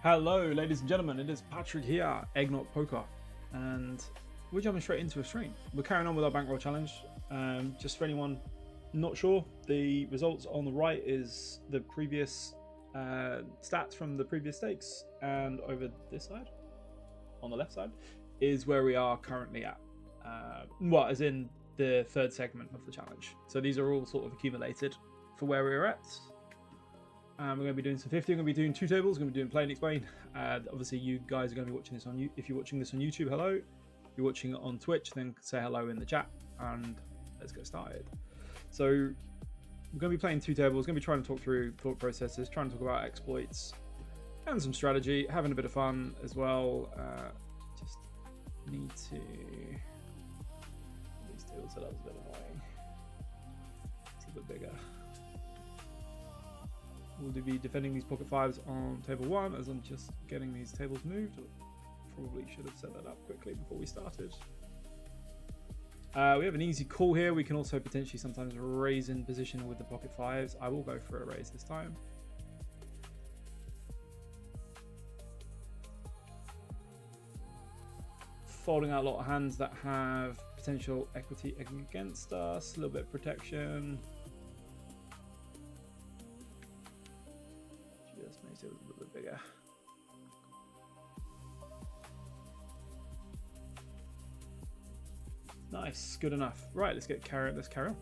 Hello, ladies and gentlemen, it is Patrick here, Eggnog Poker, and we're jumping straight into a stream. We're carrying on with our Bankroll challenge. Just for anyone not sure, the results on the right is the previous stats from the previous stakes, and over this side, on the left side, is where we are currently at. Well, as in the third segment of the challenge. So these are all sort of accumulated for where we're at. We're going to be doing some 50. We're going to be doing two tables. We're going to be doing play and explain. Obviously, you guys are going to be watching this on you. If you're watching this on YouTube, hello. If you're watching it on Twitch, then say hello in the chat, and let's get started. So we're going to be playing two tables. We're going to be trying to talk through thought processes, trying to talk about exploits and some strategy, having a bit of fun as well. Just need to. These tables set up a bit annoying. It's a bit bigger. We'll be defending these pocket fives on table one as I'm just getting these tables moved. Probably should have set that up quickly before we started. We have an easy call here. We can also potentially sometimes raise in position with the pocket fives. I will go for a raise this time. Folding out a lot of hands that have potential equity against us. A little bit of protection. It was a little bit bigger. Nice, good enough. Right, let's carry on.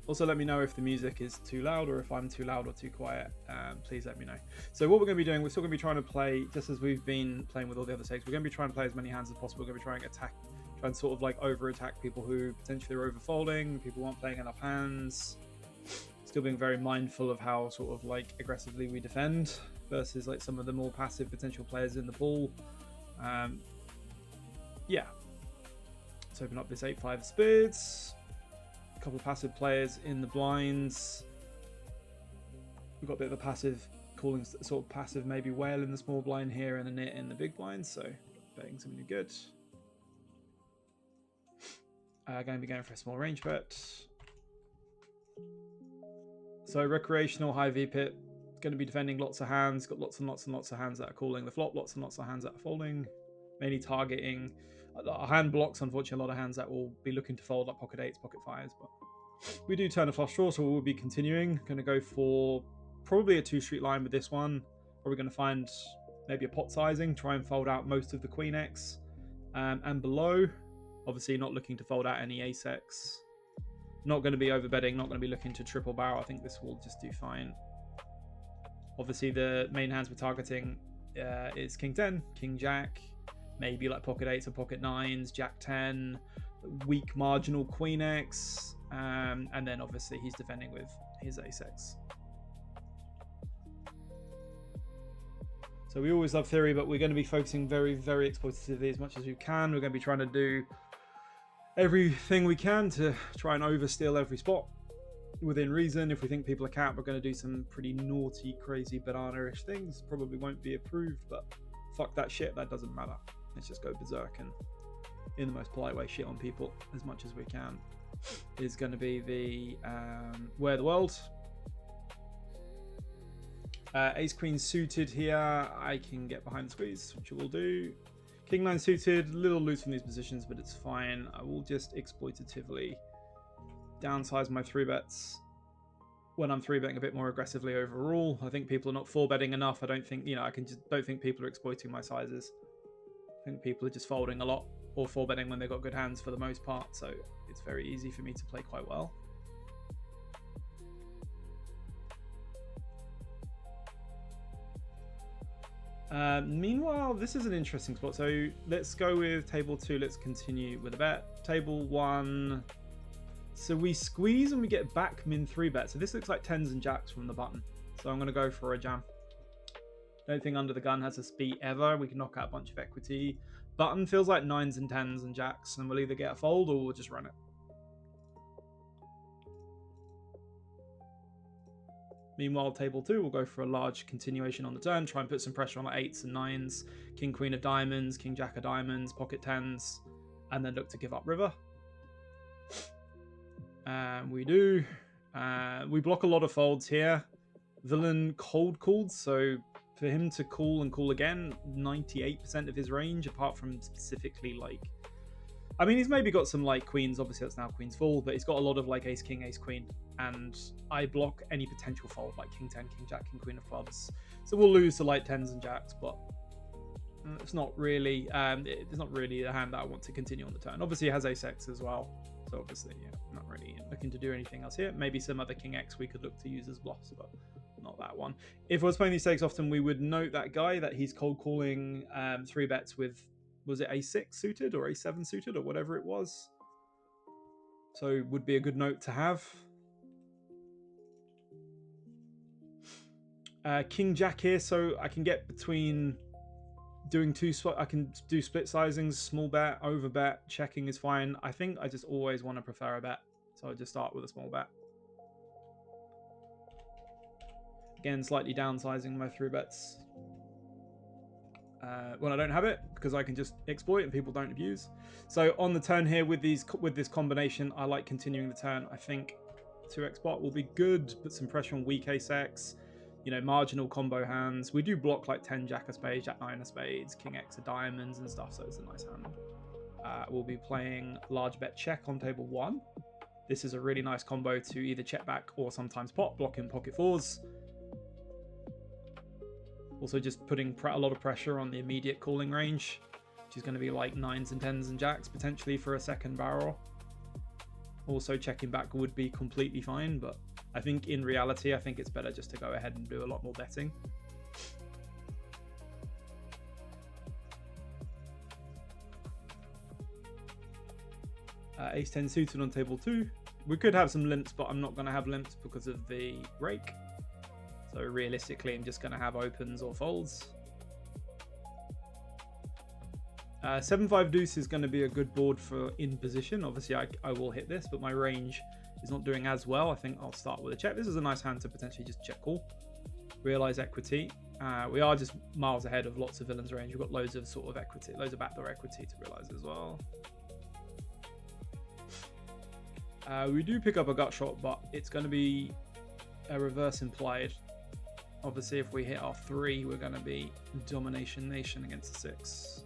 Also, let me know if the music is too loud or if I'm too loud or too quiet. Please let me know. So what we're going to be doing, we're still going to be trying to play, just as we've been playing with all the other stakes, we're going to be trying to play as many hands as possible. We're going to be trying to try and sort of like over-attack people who potentially are over-folding, people who aren't playing enough hands. Still being very mindful of how sort of like aggressively we defend versus like some of the more passive potential players in the pool. Yeah. Let's open up this 8-5 of spades. A couple of passive players in the blinds. We've got a bit of a passive calling, sort of passive maybe whale in the small blind here and a nit in the big blind. So betting something good. Going to be going for a small range bet. So recreational high VPIP, going to be defending lots of hands, got lots and lots and lots of hands that are calling the flop, lots and lots of hands that are folding, mainly targeting hand blocks. Unfortunately, a lot of hands that will be looking to fold, like pocket eights, pocket fives, but we do turn a flush draw, so we'll be continuing. Going to go for probably a 2-street line with this one. Probably going to find maybe a pot sizing, try and fold out most of the queen X and below. Obviously not looking to fold out any ace X. Not going to be overbetting, not going to be looking to triple barrel. I think this will just do fine. Obviously, the main hands we're targeting is King 10, King Jack, maybe like pocket 8s or pocket 9s, Jack 10, weak marginal Queen X, and then obviously he's defending with his ace X. So we always love theory, but we're going to be focusing very, very exploitatively as much as we can. We're going to be trying to do everything we can to try and oversteal every spot within reason. If we think people are capped, we're going to do some pretty naughty, crazy, banana-ish things. Probably won't be approved, but fuck that shit. That doesn't matter. Let's just go berserk and, in the most polite way, shit on people as much as we can. Is going to be the Where the World. Ace Queen suited here. I can get behind the squeeze, which we'll do. King 9 suited, a little loose from these positions, but it's fine. I will just exploitatively downsize my 3-bets when I'm 3-betting a bit more aggressively overall. I think people are not 4-betting enough. I don't think, don't think people are exploiting my sizes. I think people are just folding a lot or 4-betting when they've got good hands for the most part. So it's very easy for me to play quite well. Meanwhile, this is an interesting spot. So let's go with table 2. Let's continue with a bet. Table 1. So we squeeze and we get back min 3-bet. So this looks like 10s and jacks from the button. So I'm going to go for a jam. Don't think under the gun has a speed ever. We can knock out a bunch of equity. Button feels like 9s and 10s and jacks. And we'll either get a fold or we'll just run it. Meanwhile, table 2 will go for a large continuation on the turn, try and put some pressure on like 8s and 9s, King Queen of diamonds, King Jack of diamonds, pocket 10s, and then look to give up river. We do. We block a lot of folds here. Villain cold called, so for him to call and call again, 98% of his range, apart from specifically like, I mean, he's maybe got some like queens. Obviously, that's now queen's full, but he's got a lot of like ace king, ace queen, and I block any potential fold like king 10, king jack, king queen of clubs. So we'll lose to like tens and jacks, but it's not really it's not really the hand that I want to continue on the turn. Obviously, he has ace x as well, so obviously, yeah, not really looking to do anything else here. Maybe some other king x we could look to use as bluffs, but not that one. If I was playing these stakes often, we would note that guy that he's cold calling 3 bets with, was it a6 suited or a7 suited or whatever it was. So would be a good note to have. King jack here, so I can get between doing I can do split sizings, small bet, over bet, checking is fine. I think I just always want to prefer a bet, so I just start with a small bet. Again, slightly downsizing my 3 bets when I don't have it, because I can just exploit and people don't abuse. So on the turn here with this combination, I like continuing the turn. I think 2x pot will be good. Put some pressure on weak ace x. You know, marginal combo hands. We do block like 10 jack of spades, jack 9 of spades, king x of diamonds and stuff, so it's a nice hand. We'll be playing large bet check on table 1. This is a really nice combo to either check back or sometimes pot, blocking pocket fours. Also just putting a lot of pressure on the immediate calling range, which is going to be like 9s and 10s and jacks potentially for a second barrel. Also checking back would be completely fine, but I think in reality, I think it's better just to go ahead and do a lot more betting. Ace 10 suited on table 2. We could have some limps, but I'm not going to have limps because of the rake. So realistically, I'm just going to have opens or folds. 7-5 deuce is going to be a good board for in position. Obviously, I will hit this, but my range is not doing as well. I think I'll start with a check. This is a nice hand to potentially just check call. Realize equity. We are just miles ahead of lots of villains range. We've got loads of sort of equity, loads of backdoor equity to realize as well. We do pick up a gut shot, but it's going to be a reverse implied. Obviously, if we hit our 3, we're going to be domination nation against the 6.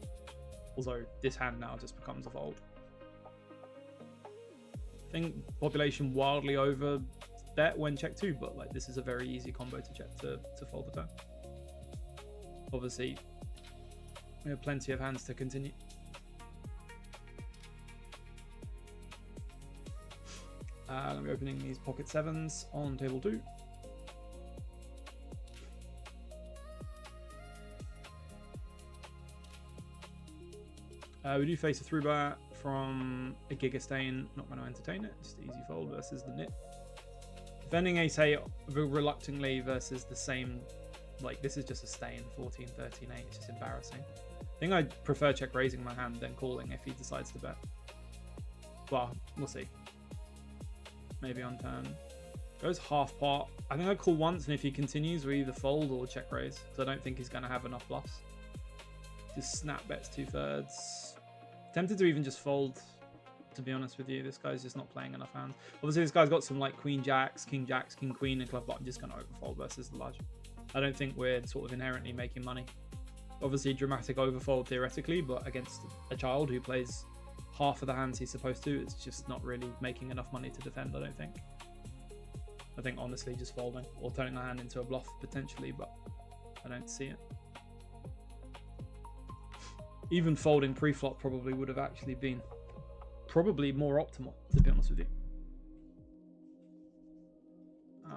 Although this hand now just becomes a fold. I think population wildly over bet when check 2, but like this is a very easy combo to check to fold the turn. Obviously, we have plenty of hands to continue. I'm going to be opening these pocket 7s on table 2. We do face a 3-bet from a Giga Stain. Not going to entertain it. Just easy fold versus the nit. Defending ace 8 reluctantly versus the same. Like, this is just a stain. 14, 13, 8. It's just embarrassing. I think I'd prefer check raising my hand than calling if he decides to bet. Well, we'll see. Maybe on turn. Goes half pot. I think I call once, and if he continues, we either fold or check raise. Because I don't think he's going to have enough bluffs. Just snap bets 2/3. Tempted to even just fold, to be honest with you. This guy's just not playing enough hands. Obviously, this guy's got some like queen jacks, king queen, and club, but I'm just going to overfold versus the large. I don't think we're sort of inherently making money. Obviously, dramatic overfold theoretically, but against a child who plays half of the hands he's supposed to, it's just not really making enough money to defend, I don't think. I think honestly just folding or turning my hand into a bluff potentially, but I don't see it. Even folding pre-flop probably would have actually been probably more optimal, to be honest with you.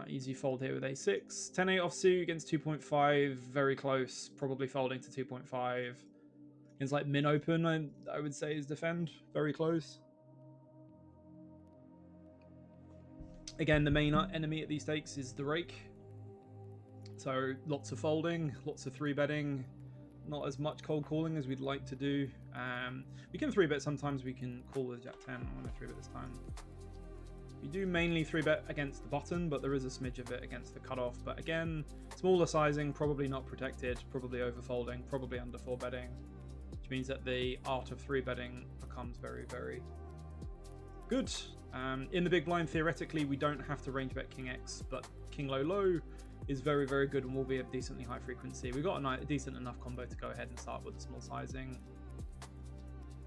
Easy fold here with a6. 10-8 offsuit against 2.5, very close. Probably folding to 2.5. It's like min open, I would say, is defend. Very close. Again, the main enemy at these stakes is the rake. So lots of folding, lots of 3-betting. Not as much cold calling as we'd like to do. We can 3-bet sometimes. We can call with jack 10. I'm going to 3-bet this time. We do mainly 3-bet against the button, but there is a smidge of it against the cutoff. But again, smaller sizing, probably not protected, probably overfolding, probably under 4-betting, which means that the art of 3-betting becomes very, very good. In the big blind, theoretically, we don't have to range bet king X, but king low low is very, very good and will be of decently high frequency. We've got a decent enough combo to go ahead and start with the small sizing.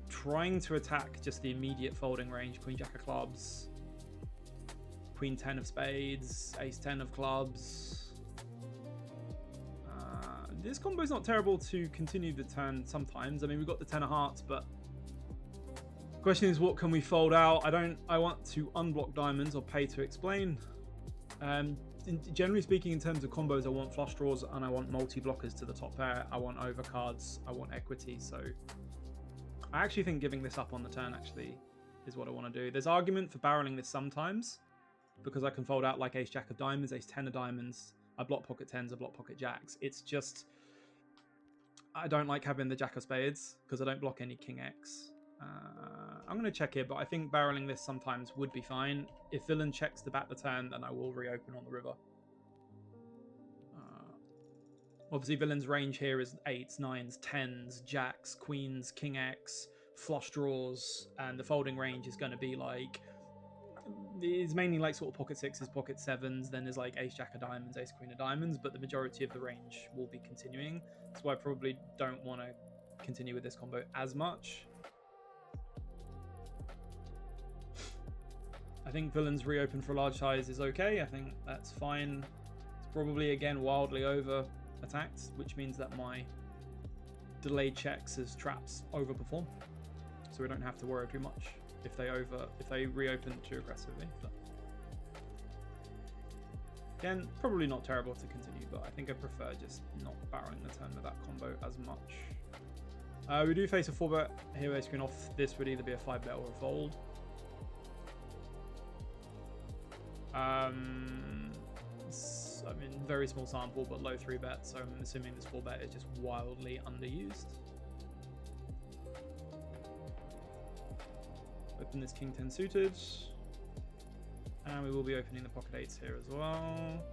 Trying to attack just the immediate folding range. Queen Jack of clubs, Queen 10 of spades, Ace 10 of clubs. This combo is not terrible to continue the turn sometimes. I mean, we've got the 10 of hearts, but the question is, what can we fold out? I want to unblock diamonds or pay to explain. Generally speaking, in terms of combos, I want flush draws and I want multi-blockers to the top pair. I want overcards, I want equity. So I actually think giving this up on the turn actually is what I want to do. There's argument for barreling this sometimes because I can fold out like Ace Jack of diamonds, Ace 10 of diamonds. I block pocket 10s, I block pocket jacks. It's just, I don't like having the Jack of spades because I don't block any King X. I'm going to check here, but I think barreling this sometimes would be fine. If villain checks to bat the turn, then I will reopen on the river. Obviously, villain's range here is 8s, 9s, 10s, jacks, queens, King X, flush draws, and the folding range is going to be like, it's mainly like sort of pocket 6s, pocket 7s, then there's like Ace Jack of diamonds, Ace Queen of diamonds, but the majority of the range will be continuing. That's why I probably don't want to continue with this combo as much. I think villain's reopen for large size is okay. I think that's fine. It's probably, again, wildly over attacked, which means that my delayed checks as traps overperform. So we don't have to worry too much if they reopen too aggressively. But again, probably not terrible to continue, but I think I prefer just not barreling the turn with that combo as much. We do face a 4-bet here. Ace Queen off. This would either be a 5-bet or a fold. I mean, very small sample, but low 3-bet, so I'm assuming this 4-bet is just wildly underused. Open this King 10 suited, and we will be opening the pocket 8s here as well.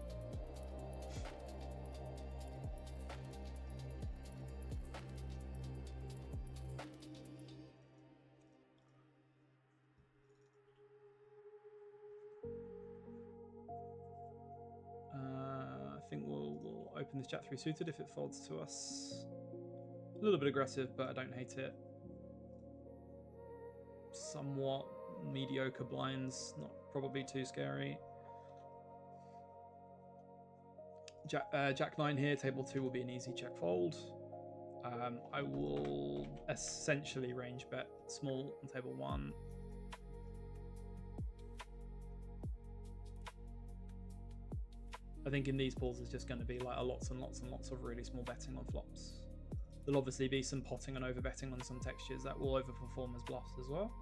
I think we'll open this Jack 3 suited if it folds to us. A little bit aggressive, but I don't hate it. Somewhat mediocre blinds, not probably too scary. Jack 9 here, table 2 will be an easy check fold. I will essentially range bet small on table 1. I think in these pools there's just going to be like lots and lots and lots of really small betting on flops. There'll obviously be some potting and over betting on some textures that will overperform as bluffs as well.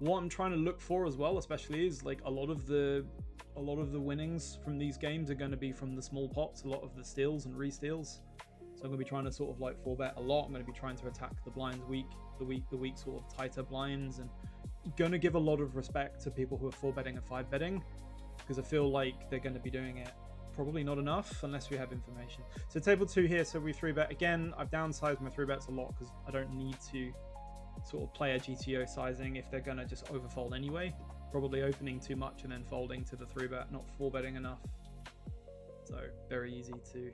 What I'm trying to look for as well, especially, is like a lot of the winnings from these games are going to be from the small pots, a lot of the steals and re-steals. So I'm going to be trying to sort of like 4-bet a lot. I'm going to be trying to attack the blinds weak, the weak sort of tighter blinds, and going to give a lot of respect to people who are 4-betting and 5-betting. Because I feel like they're going to be doing it probably not enough unless we have information. So table 2 here, so we 3-bet. Again, I've downsized my 3-bets a lot because I don't need to sort of play a GTO sizing if they're going to just overfold anyway. Probably opening too much and then folding to the 3-bet, not 4-betting enough. So very easy to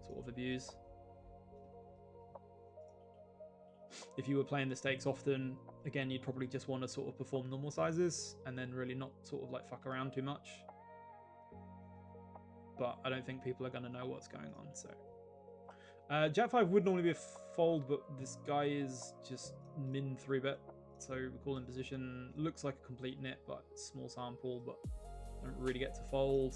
sort of abuse. If you were playing the stakes often, again, you'd probably just want to sort of perform normal sizes and then really not sort of like fuck around too much. But I don't think people are going to know what's going on. So Jack 5 would normally be a fold, but this guy is just min 3-bet. So we call in position. Looks like a complete nit, but small sample, but don't really get to fold.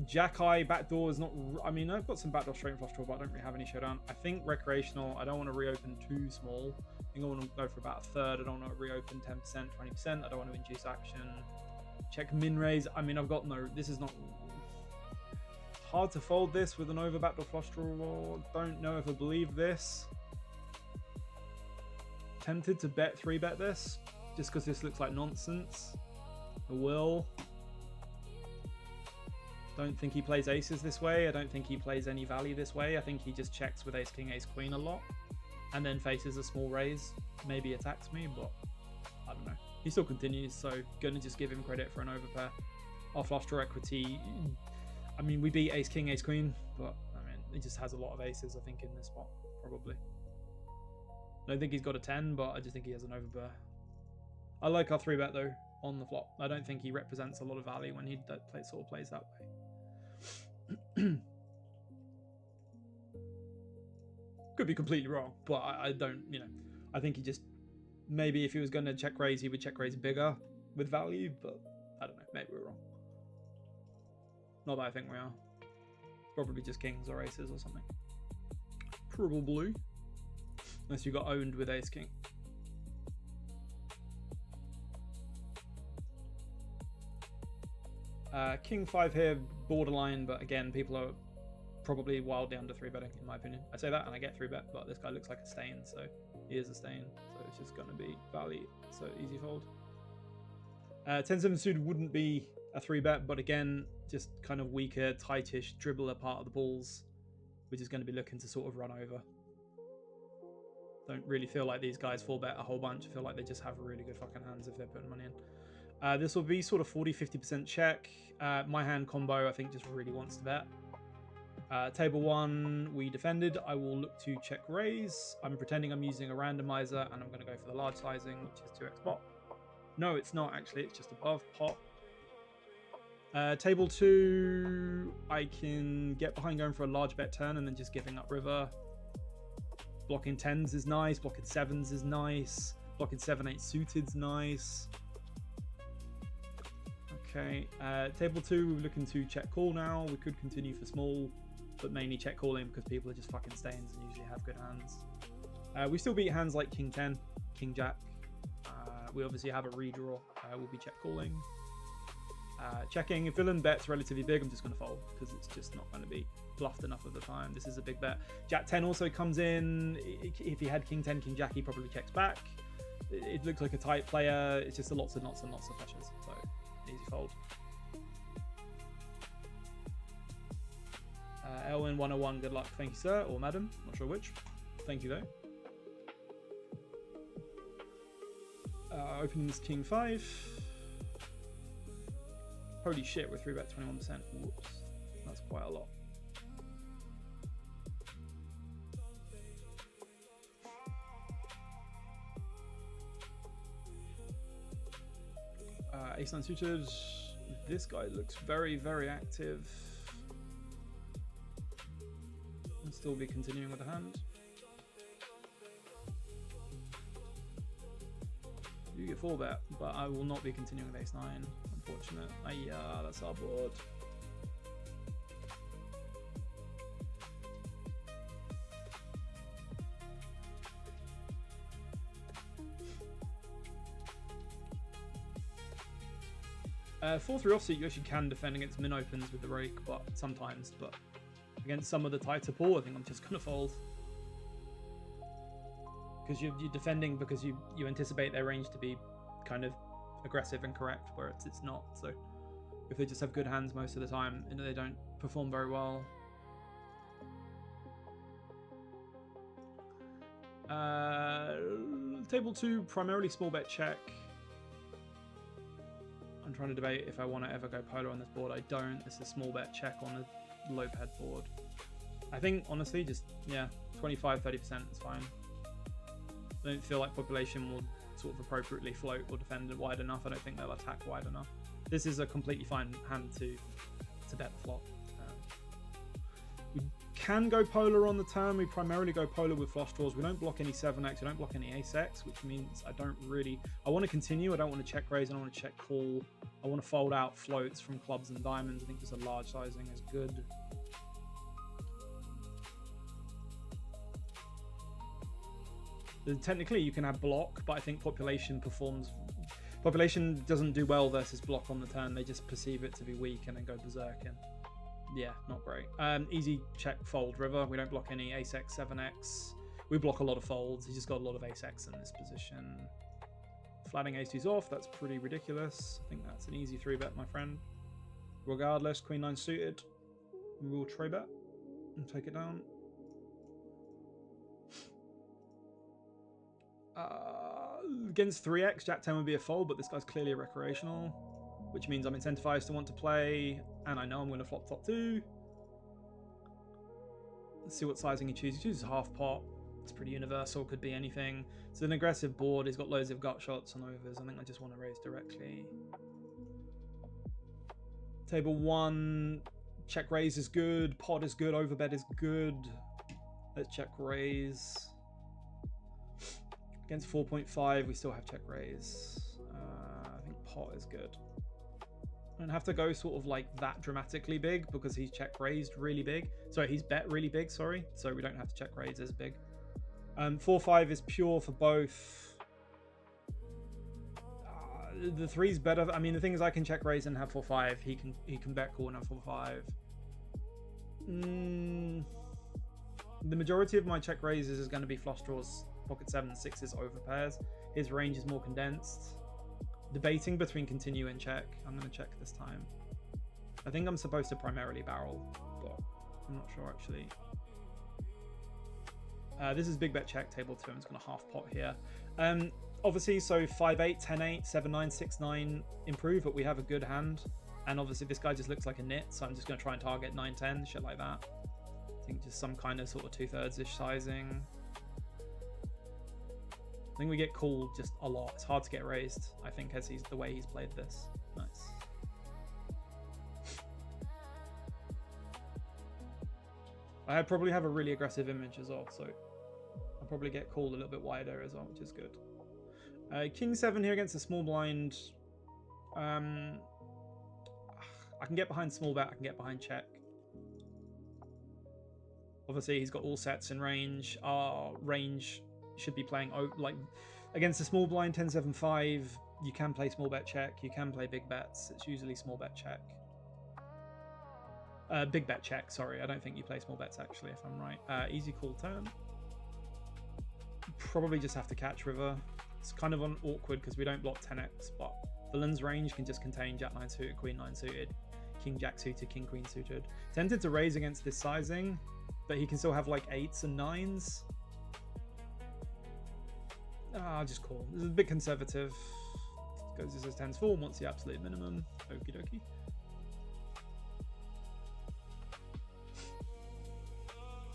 Jack High backdoor is not. I mean, I've got some backdoor straight and flush draw, but I don't really have any showdown. I think recreational. I don't want to reopen too small. I think I want to go for about a third. I don't want to reopen 10%, 20%. I don't want to induce action. Check min raise. I mean, I've got no. This is not hard to fold this with an over backdoor flush draw. Don't know if I believe this. Tempted to bet 3-bet this just because this looks like nonsense. I will. Don't think he plays aces this way. I don't think he plays any value this way. I think he just checks with ace king, ace queen a lot and then faces a small raise. Maybe attacks me, but I don't know. He still continues, so gonna just give him credit for an overpair. our flush draw equity. I mean, we beat ace king, ace queen, but I mean, he just has a lot of aces, I think, in this spot, probably. I don't think he's got a 10, but I just think he has an overbear. I like our 3-bet, though, on the flop. I don't think he represents a lot of value when he sort of plays that way. Could be completely wrong, but I don't, I think he just, maybe if he was going to check raise, he would check raise bigger with value, but I don't know, maybe we're wrong. Not that I think we are. Probably just kings or aces or something. Probably. Unless you got owned with ace king. King 5 here, borderline, but again, people are probably wildly under 3-betting, in my opinion. I say that and I get 3-bet, but this guy looks like a stain, so he is a stain. So it's just going to be value, so easy fold. 10-7 suited wouldn't be a 3-bet, but again, just kind of weaker, tightish dribbler part of the balls, which is going to be looking to sort of run over. Don't really feel like these guys 4-bet a whole bunch. I feel like they just have really good fucking hands if they're putting money in. This will be sort of 40-50% check. My hand combo, I think, just really wants to bet. Table 1, we defended. I will look to check raise. I'm pretending I'm using a randomizer, and I'm going to go for the large sizing, which is 2x pot. No, it's not, actually. It's just above pot. Table 2, I can get behind going for a large bet turn and then just giving up river. Blocking 10s is nice. Blocking 7s is nice. Blocking 7-8 suited's nice. Okay, table 2, we're looking to check call now. We could continue for small, but mainly check calling because people are just fucking stains and usually have good hands. We still beat hands like king 10, king jack. We obviously have a redraw. We'll be check calling. Checking. If villain bets relatively big, I'm just going to fold because it's just not going to be bluffed enough of the time. This is a big bet. Jack 10 also comes in. If he had king 10, king jack, he probably checks back. It looks like a tight player. It's just lots and lots and lots of pressures. So easy fold. Elwin 101, good luck. Thank you, sir, or madam. Not sure which. Thank you, though. Opening this king 5. Holy shit, we're 3-bet 21%. Whoops. That's quite a lot. Ace 9 suited. This guy looks very, very active. I'll still be continuing with the hand. You get 4-bet, but I will not be continuing with ace 9. Unfortunate. Yeah, that's our board. Four 3 offsuit, you actually can defend against min opens with the rake, but sometimes. But against some of the tighter pool, I think I'm just gonna fold. Because you're defending because you anticipate their range to be kind of aggressive and correct, whereas it's not. So if they just have good hands most of the time, and they don't perform very well. Table 2, primarily small bet check. I'm trying to debate if I want to ever go polar on this board. I don't. It's a small bet check on a low pad board. I think, honestly, just, yeah, 25-30% is fine. I don't feel like population will sort of appropriately float or defend wide enough. I don't think they'll attack wide enough. This is a completely fine hand to bet the flop. We can go polar on the turn. We primarily go polar with flush draws. We don't block any 7x. We don't block any ace-x, which means I don't really... I want to continue. I don't want to check raise. I don't want to check call. I want to fold out floats from clubs and diamonds. I think just a large sizing is good. Technically, you can have block, but I think population doesn't do well versus block on the turn. They just perceive it to be weak and then go berserk. And yeah, not great. Easy check fold river. We don't block any ace-x, 7x. We block a lot of folds. He's just got a lot of ace-x in this position. Flatting ace-2's off. That's pretty ridiculous. I think that's an easy 3-bet, my friend. Regardless, queen 9 suited. We will tray bet and take it down. Against 3x, Jack 10 would be a fold, but this guy's clearly a recreational. which means I'm incentivized to want to play, and I know I'm going to flop top 2. Let's see what sizing he chooses. He chooses half pot. It's pretty universal, could be anything. It's an aggressive board. He's got loads of gut shots and overs. I think I just want to raise directly. Table 1, check raise is good, pot is good, overbet is good. Let's check raise. Against 4.5, we still have check raise. I think pot is good. I don't have to go sort of like that dramatically big because he's check raised really big. Sorry, he's bet really big, sorry. So we don't have to check raise as big. 4-5 is pure for both. The 3's better. I mean, the thing is I can check raise and have 4-5. He can bet call and have 4-5. The majority of my check raises is going to be flush draws, pocket 7s, 6s, over pairs. His range is more condensed. Debating between continue and check. I'm going to check this time. I think I'm supposed to primarily barrel, but I'm not sure actually. This is big bet check, table 2. I'm just going to half pot here. Obviously, so 5-8, 10-8, 7-9, 6-9 improve, but we have a good hand. And obviously this guy just looks like a nit, so I'm just going to try and target 9-10, shit like that. I think just some kind of sort of 2/3-ish sizing. I think we get called just a lot. It's hard to get raised, I think, as the way he's played this. Nice. I probably have a really aggressive image as well, so I'll probably get called a little bit wider as well, which is good. King 7 here against a small blind. I can get behind small bet, I can get behind check. Obviously he's got all sets in range. Our range should be playing like against a small blind 10-7-5. You can play small bet check, you can play big bets. It's usually small bet check. Big bet check, sorry. I don't think you play small bets actually, if I'm right. Easy call turn. Probably just have to catch river. It's kind of awkward because we don't block 10x, but villain's range can just contain Jack 9 suited, Queen 9 suited, King Jack suited, King Queen suited. Tempted to raise against this sizing, but he can still have like 8s and 9s. I'll just call. This is a bit conservative. Goes as 10s form, wants the absolute minimum. Okie dokie.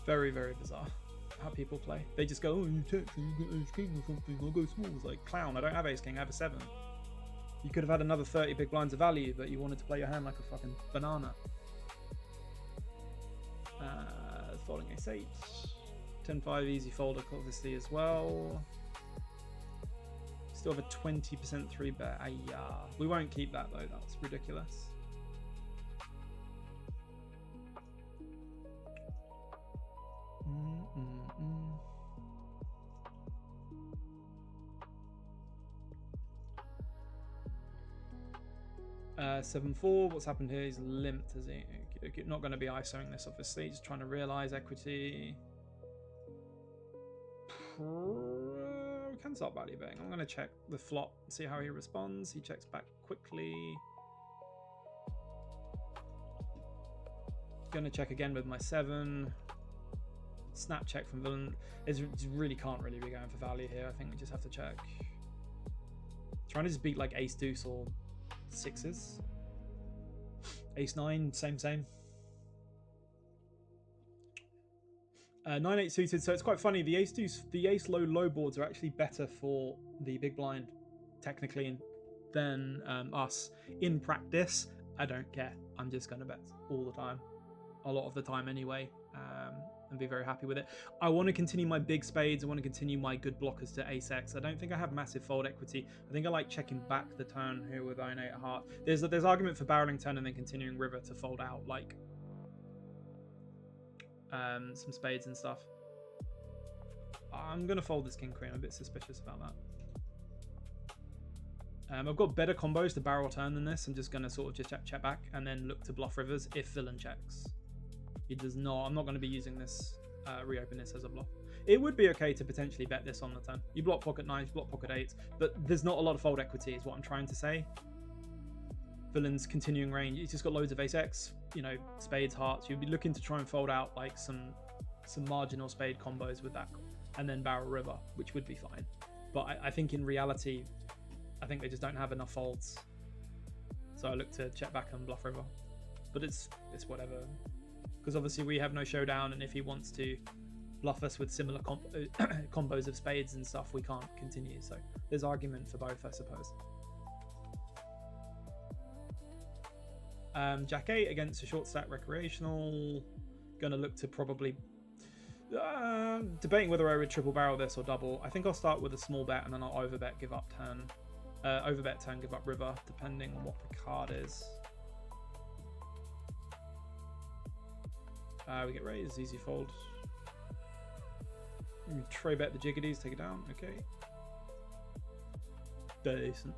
Very, very bizarre how people play. They just go, oh, you check, so you get ace king or something, I'll go small. It's like, clown, I don't have ace king, I have a 7. You could have had another 30 big blinds of value, but you wanted to play your hand like a fucking banana. Folding ace 8. 10-5 easy fold obviously as well. Still have a 20% 3 bet. We won't keep that though, that's ridiculous. Uh, 7-4. What's happened here? He's limped, is he? Not going to be ISOing this, obviously. Just trying to realize equity. We can start value betting. I'm going to check the flop, see how he responds. He checks back quickly. Going to check again with my 7. Snap check from villain. It really can't really be going for value here. I think we just have to check. Trying to just beat like ace deuce or 6s. Ace 9, same. 9-8 suited, so it's quite funny. The ace deuce, the ace low boards are actually better for the big blind technically than us. In practice, I don't care. I'm just going to bet all the time, a lot of the time anyway, and be very happy with it. I want to continue my big spades. I want to continue my good blockers to ace x. I don't think I have massive fold equity. I think I like checking back the turn here with Iron 8 heart. There's argument for barreling turn and then continuing river to fold out like some spades and stuff. I'm gonna fold this king queen. I'm a bit suspicious about that. I've got better combos to barrel turn than this. I'm just gonna sort of just check back and then look to bluff rivers if villain checks. He does not. I'm not going to be using this, reopen this as a bluff. It would be okay to potentially bet this on the turn. You block pocket 9s, block pocket 8s, but there's not a lot of fold equity is what I'm trying to say. Villain's continuing range. He's just got loads of ace x, you know, spades, hearts. You'd be looking to try and fold out like some marginal spade combos with that and then barrel river, which would be fine. But I think in reality, I think they just don't have enough folds. So I look to check back and bluff river. But it's whatever. Because obviously we have no showdown, and if he wants to bluff us with similar combos of spades and stuff, we can't continue. So there's argument for both, I suppose. Jack 8 against a short stack recreational. Gonna look to probably debating whether I would triple barrel this or double. I think I'll start with a small bet and then I'll overbet, give up turn. Overbet turn, give up river, depending on what the card is. We get raised, easy fold. Tray bet the jiggities, take it down. Okay. Decent.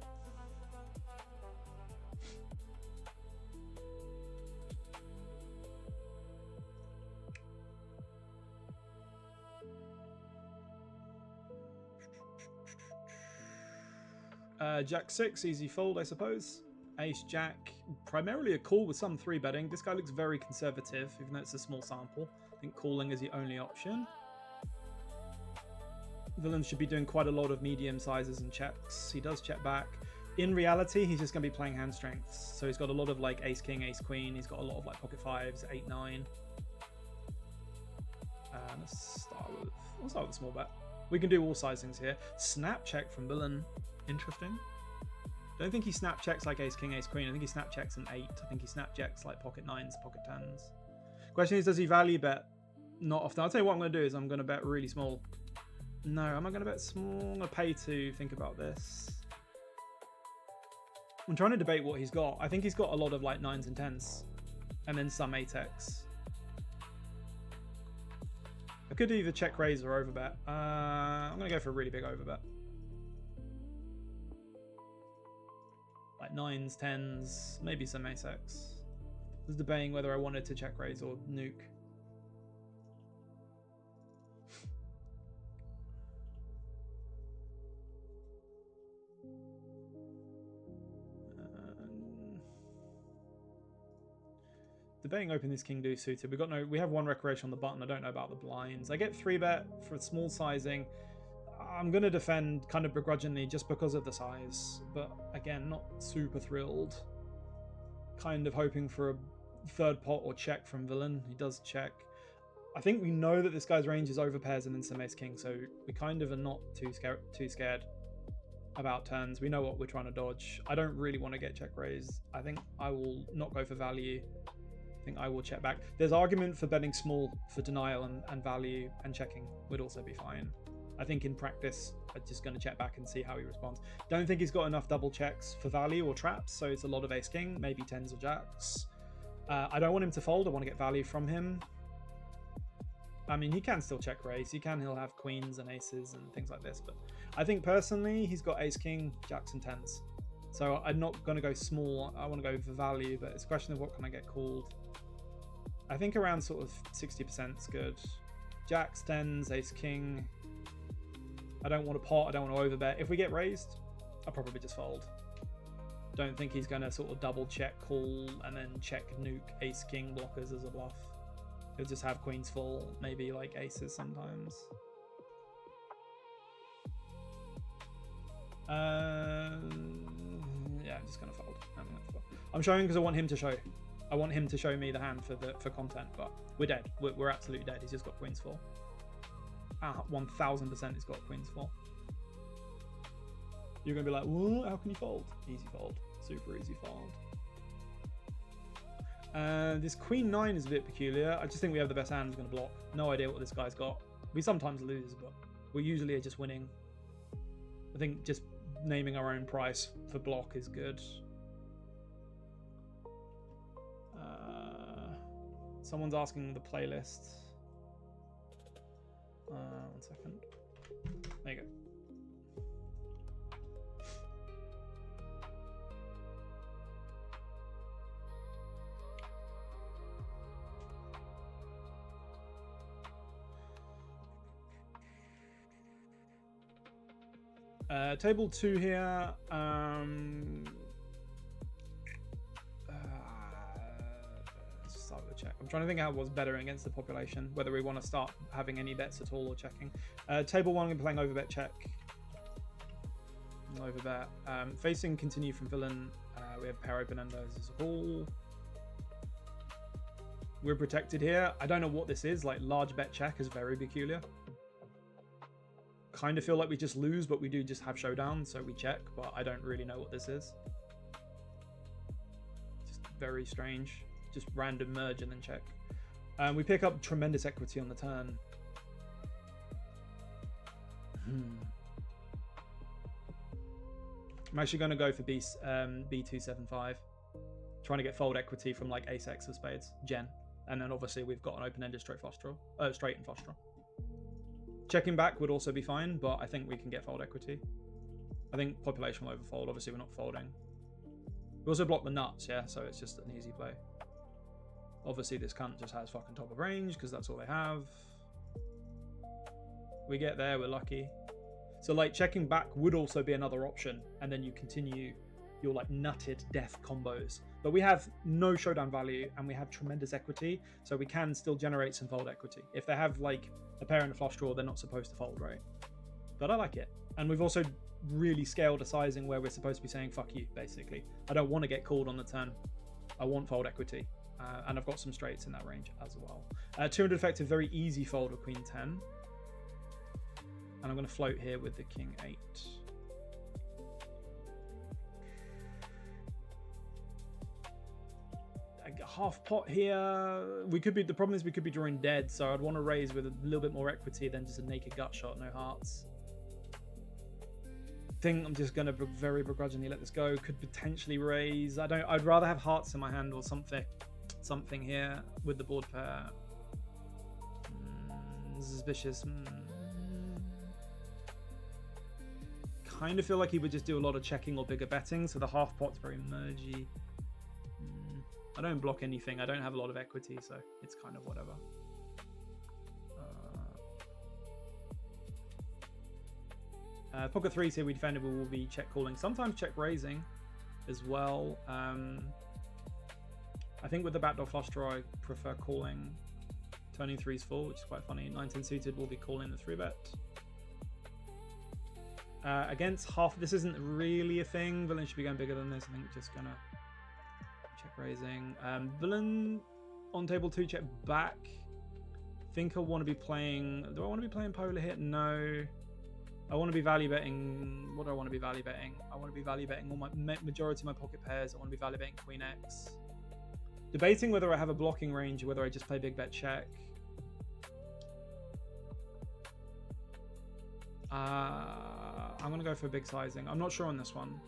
Jack 6, easy fold, I suppose. Ace Jack, primarily a call with some 3 betting. This guy looks very conservative, even though it's a small sample. I think calling is the only option. Villain should be doing quite a lot of medium sizes and checks. He does check back. In reality, he's just going to be playing hand strengths. So he's got a lot of like ace king, ace queen. He's got a lot of like pocket fives, 8, 9. Let's start with a small bet. We can do all sizings here. Snap check from villain. Interesting. Don't think he snap checks like ace king, ace queen. I think he snap checks an 8. I think he snap checks like pocket 9s, pocket 10s. Question is, does he value bet? Not often. I'll tell you what I'm going to do is I'm going to bet really small. No, am I going to bet small? I'm going to pay to think about this. I'm trying to debate what he's got. I think he's got a lot of like 9s and 10s. And then some 8x. I could either check raise or overbet. I'm going to go for a really big overbet. Like 9s, 10s, maybe some ace-x. I was debating whether I wanted to check raise or nuke. Debating open this king deuce suited. We have one recreation on the button. I don't know about the blinds. I get 3-bet for small sizing. I'm going to defend kind of begrudgingly just because of the size, but again, not super thrilled. Kind of hoping for a third pot or check from villain. He does check. I think we know that this guy's range is over pairs and then some ace king, so we kind of are not too scared about turns. We know what we're trying to dodge. I don't really want to get check raised. I think I will not go for value. I think I will check back. There's argument for betting small for denial and value, and checking would also be fine. I think in practice, I'm just going to check back and see how he responds. Don't think he's got enough double checks for value or traps, so it's a lot of ace king, maybe 10s or jacks. I don't want him to fold. I want to get value from him. I mean, he can still check raise. He'll have queens and aces and things like this, but I think personally, he's got ace king, jacks and 10s. So I'm not going to go small. I want to go for value, but it's a question of what can I get called. I think around sort of 60% is good. Jacks, 10s, ace king. I don't want to pot, I don't want to overbet. If we get raised, I'll probably just fold. Don't think he's going to sort of double check call and then check nuke ace king blockers as a bluff. He'll just have queens full, maybe like aces sometimes. Yeah, I'm just going to fold. I'm showing because I want him to show. I want him to show me the hand for content, but we're dead. We're absolutely dead. He's just got queens full. 1000% he's got queens full. You're gonna be like, what? How can you fold? Easy fold, super easy fold. This queen 9 is a bit peculiar. I just think we have the best hand. He's gonna block. No idea what this guy's got. We sometimes lose, but we usually are just winning. I think just naming our own price for block is good. Someone's asking the playlist. 1 second. There you go. Table 2 here. Let's start with a check. I'm trying to think how it was better against the population, whether we want to start having any bets at all or checking. Table 1, we're playing overbet check. Overbet. Facing continue from villain. We have pair open enders as a call. We're protected here. I don't know what this is. Like, large bet check is very peculiar. Kind of feel like we just lose, but we do just have showdown, so we check, but I don't really know what this is. Just very strange. Just random merge and then check. We pick up tremendous equity on the turn. I'm actually going to go for B275. Trying to get fold equity from like ace X of spades, gen. And then obviously we've got an open-ended straight flush draw. Straight and flush draw. Checking back would also be fine, but I think we can get fold equity. I think population will overfold. Obviously we're not folding. We also block the nuts, yeah, so it's just an easy play. Obviously this cunt just has fucking top of range because that's all they have. We get there, we're lucky. So like checking back would also be another option, and then you continue your like nutted death combos. But we have no showdown value and we have tremendous equity, so we can still generate some fold equity. If they have like a pair and a flush draw, they're not supposed to fold, right? But I like it. And we've also really scaled a sizing where we're supposed to be saying fuck you, basically. I don't want to get called on the turn. I want fold equity. And I've got some straights in that range as well. 200 effective, very easy fold with queen 10. And I'm going to float here with the king 8. Half pot here. We could be, the problem is we could be drawing dead, so I'd want to raise with a little bit more equity than just a naked gut shot, no hearts. Think I'm just gonna very begrudgingly let this go. Could potentially raise. I'd rather have hearts in my hand or something here with the board pair. Suspicious. Kind of feel like he would just do a lot of checking or bigger betting, so the half pot's very mergy. I don't block anything. I don't have a lot of equity, so it's kind of whatever. Pocket threes here we defended, we will be check calling. Sometimes check raising as well. I think with the backdoor flush draw, I prefer calling. Turning threes full, which is quite funny. 9-10 suited, we'll be calling the 3-bet. Against half, this isn't really a thing. Villain should be going bigger than this. I think just gonna check raising. Villain on table 2, check back. Think I want to be playing. Do I want to be playing polar here? No. I want to be value betting. What do I want to be value betting? I want to be value betting all my majority of my pocket pairs. I want to be value betting Queen X. Debating whether I have a blocking range or whether I just play big bet check. I'm going to go for big sizing. I'm not sure on this one.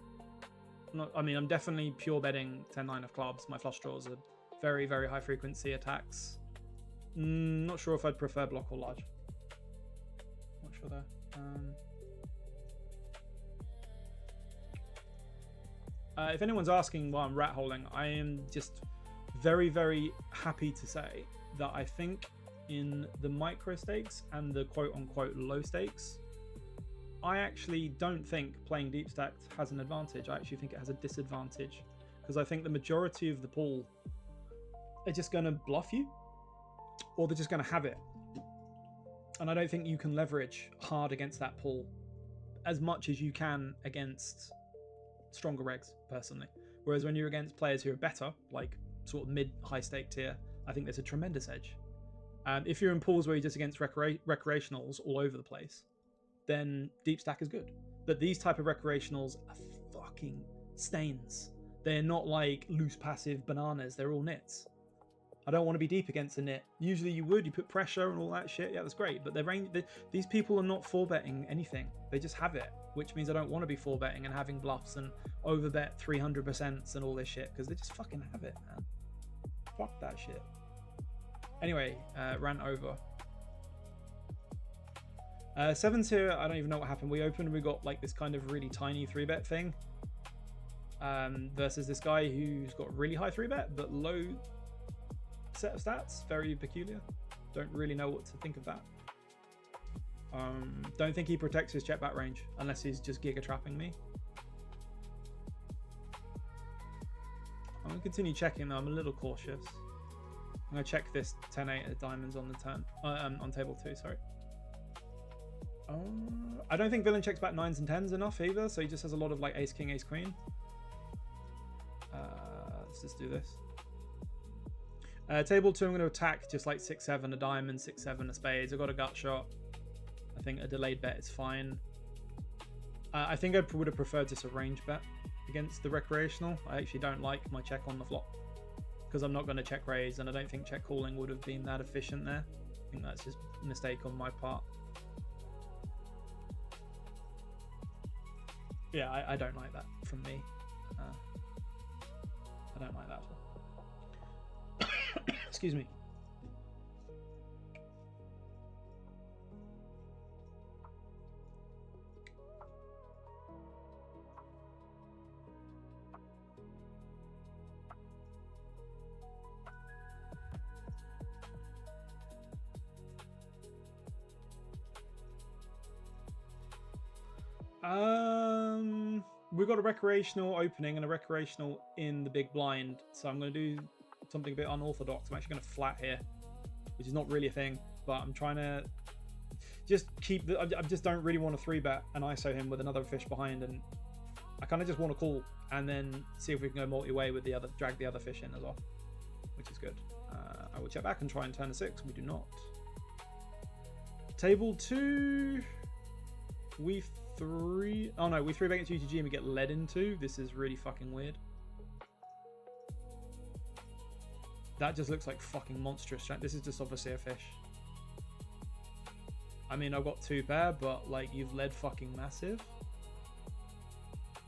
I'm definitely pure betting 10-9 of clubs. My flush draws are very, very high frequency attacks. Not sure if I'd prefer block or large. Not sure there. If anyone's asking why I'm rat holing, I am just very, very happy to say that I think in the micro stakes and the quote-unquote low stakes, I actually don't think playing deep stacked has an advantage. I actually think it has a disadvantage, because I think the majority of the pool are just going to bluff you, or they're just going to have it. And I don't think you can leverage hard against that pool as much as you can against stronger regs, personally. Whereas when you're against players who are better, like sort of mid-high stake tier, I think there's a tremendous edge. If you're in pools where you're just against recreationals all over the place, then deep stack is good. But these type of recreationals are fucking stains. They're not like loose passive bananas. They're all nits. I don't want to be deep against a nit. Usually you would. You put pressure and all that shit. Yeah, that's great. But these people are not 4-betting anything. They just have it, which means I don't want to be 4-betting and having bluffs and overbet 300% and all this shit, because they just fucking have it, man. Fuck that shit. Anyway, rant over. 7s here, I don't even know what happened. We opened and we got like this kind of really tiny 3-bet thing. Versus this guy who's got really high 3-bet, but low set of stats. Very peculiar. Don't really know what to think of that. Don't think he protects his check back range unless he's just giga trapping me. I'm gonna continue checking though. I'm a little cautious. I'm gonna check this 10-8 of diamonds on the turn, on table 2. Sorry. I don't think villain checks back 9s and 10s enough either, so he just has a lot of like ace king, ace queen. Let's just do this. Table 2, I'm going to attack just like 6-7, a diamond, 6-7, a spades. I've got a gut shot. I think a delayed bet is fine. I think I would have preferred just a range bet against the recreational. I actually don't like my check on the flop because I'm not going to check raise, and I don't think check calling would have been that efficient there. I think that's just a mistake on my part. Yeah, I don't like that from me. I don't like that at all. Excuse me. We've got a recreational opening and a recreational in the big blind, so I'm going to do something a bit unorthodox. I'm actually going to flat here, which is not really a thing, but I'm trying to just keep the... I just don't really want to 3-bet and ISO him with another fish behind, and I kind of just want to call and then see if we can go multi-way with the other, drag the other fish in as well, which is good. I will check back and try and turn a 6. We do not. Table 2... We 3... Oh no, we 3-bet against UTG and we get led into. This is really fucking weird. That just looks like fucking monstrous. This is just obviously a fish. I mean, I've got 2 pair, but like, you've led fucking massive.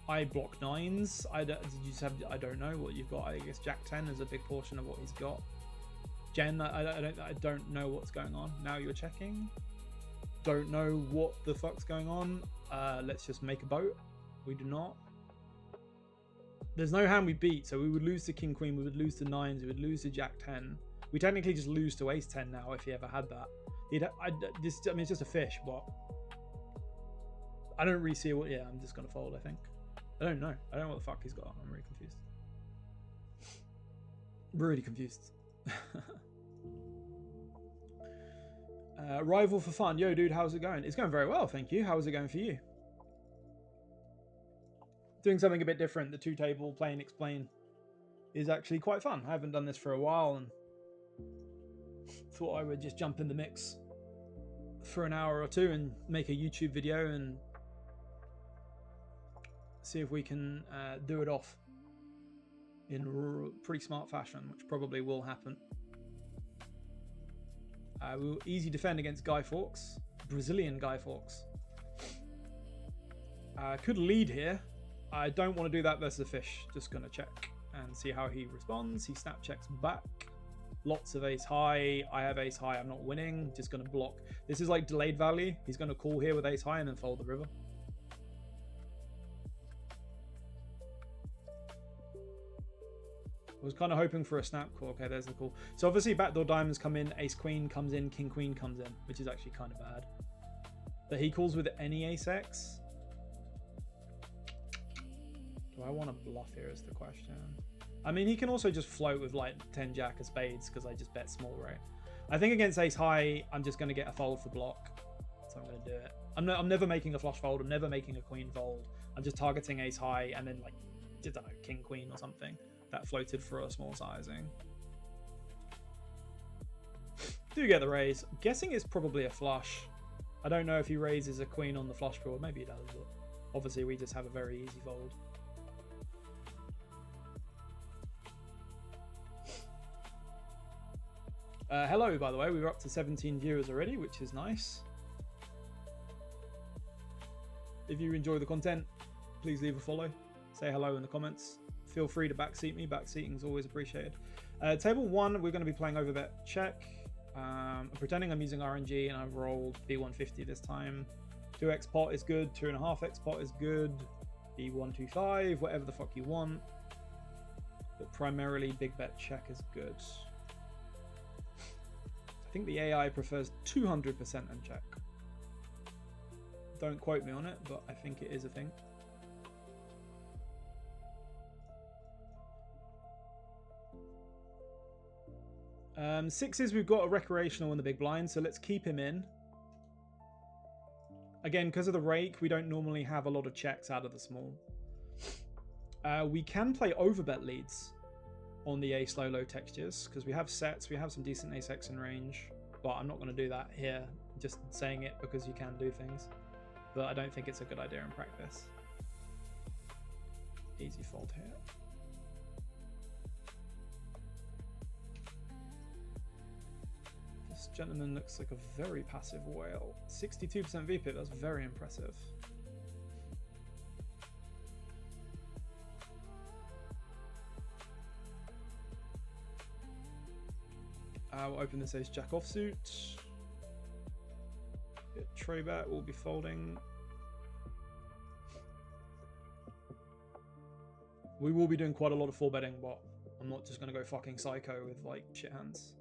I block 9s. I don't know what you've got. I guess Jack 10 is a big portion of what he's got. Jen, I don't know what's going on. Now you're checking. Don't know what the fuck's going on. Let's just make a boat. We do not. There's no hand we beat, so we would lose to King Queen, we would lose to 9s, we would lose to Jack 10. We technically just lose to Ace 10 now if he ever had that. I mean, it's just a fish, but I don't really see what. Yeah, I'm just gonna fold. I think. I don't know. I don't know what the fuck he's got. I'm really confused. Really confused. Rival for fun. Yo, dude, how's it going? It's going very well, thank you. How is it going for you? Doing something a bit different. The 2-table play and explain is actually quite fun. I haven't done this for a while and thought I would just jump in the mix for an hour or 2 and make a YouTube video and see if we can do it off in pretty smart fashion, which probably will happen. We'll easy defend against Guy Fawkes, Brazilian Guy Fawkes. Could lead here. I don't want to do that versus a fish. Just going to check and see how he responds. He snap checks back. Lots of ace high. I have ace high. I'm not winning. Just going to block. This is like delayed value. He's going to call here with ace high and then fold the river. I was kind of hoping for a snap call. Okay, there's the call. So obviously backdoor diamonds come in, ace queen comes in, king queen comes in, which is actually kind of bad. But he calls with any ace x. Do I want to bluff here is the question. I mean, he can also just float with like 10 jack of spades because I just bet small, right? I think against ace high, I'm just going to get a fold for block. So I'm going to do it. I'm never making a flush fold. I'm never making a queen fold. I'm just targeting ace high and then like, I don't know, king queen or something. That floated for a small sizing. Do get the raise. I'm guessing it's probably a flush. I don't know if he raises a queen on the flush draw. Maybe he does, but obviously we just have a very easy fold. Hello, by the way. We're up to 17 viewers already, which is nice. If you enjoy the content, please leave a follow. Say hello in the comments. Feel free to backseat me. Backseating is always appreciated. Table 1, we're going to be playing overbet check. I'm pretending I'm using RNG and I've rolled B150 this time. 2x pot is good. 2.5x pot is good. B125, whatever the fuck you want. But primarily big bet check is good. I think the AI prefers 200% and check. Don't quote me on it, but I think it is a thing. Sixes, we've got a recreational in the big blind, so let's keep him in. Again, because of the rake, we don't normally have a lot of checks out of the small. We can play overbet leads. on the ace low textures, because we have sets, we have some decent ace X in range, but I'm not going to do that here, just saying it because you can do things, but I don't think it's a good idea in practice. Easy fold here. This gentleman looks like a very passive whale. 62% VPIP, that's very impressive. We'll open this ace jack offsuit. Tray bet will be folding. We will be doing quite a lot of 4-betting, but I'm not just going to go fucking psycho with like shit hands.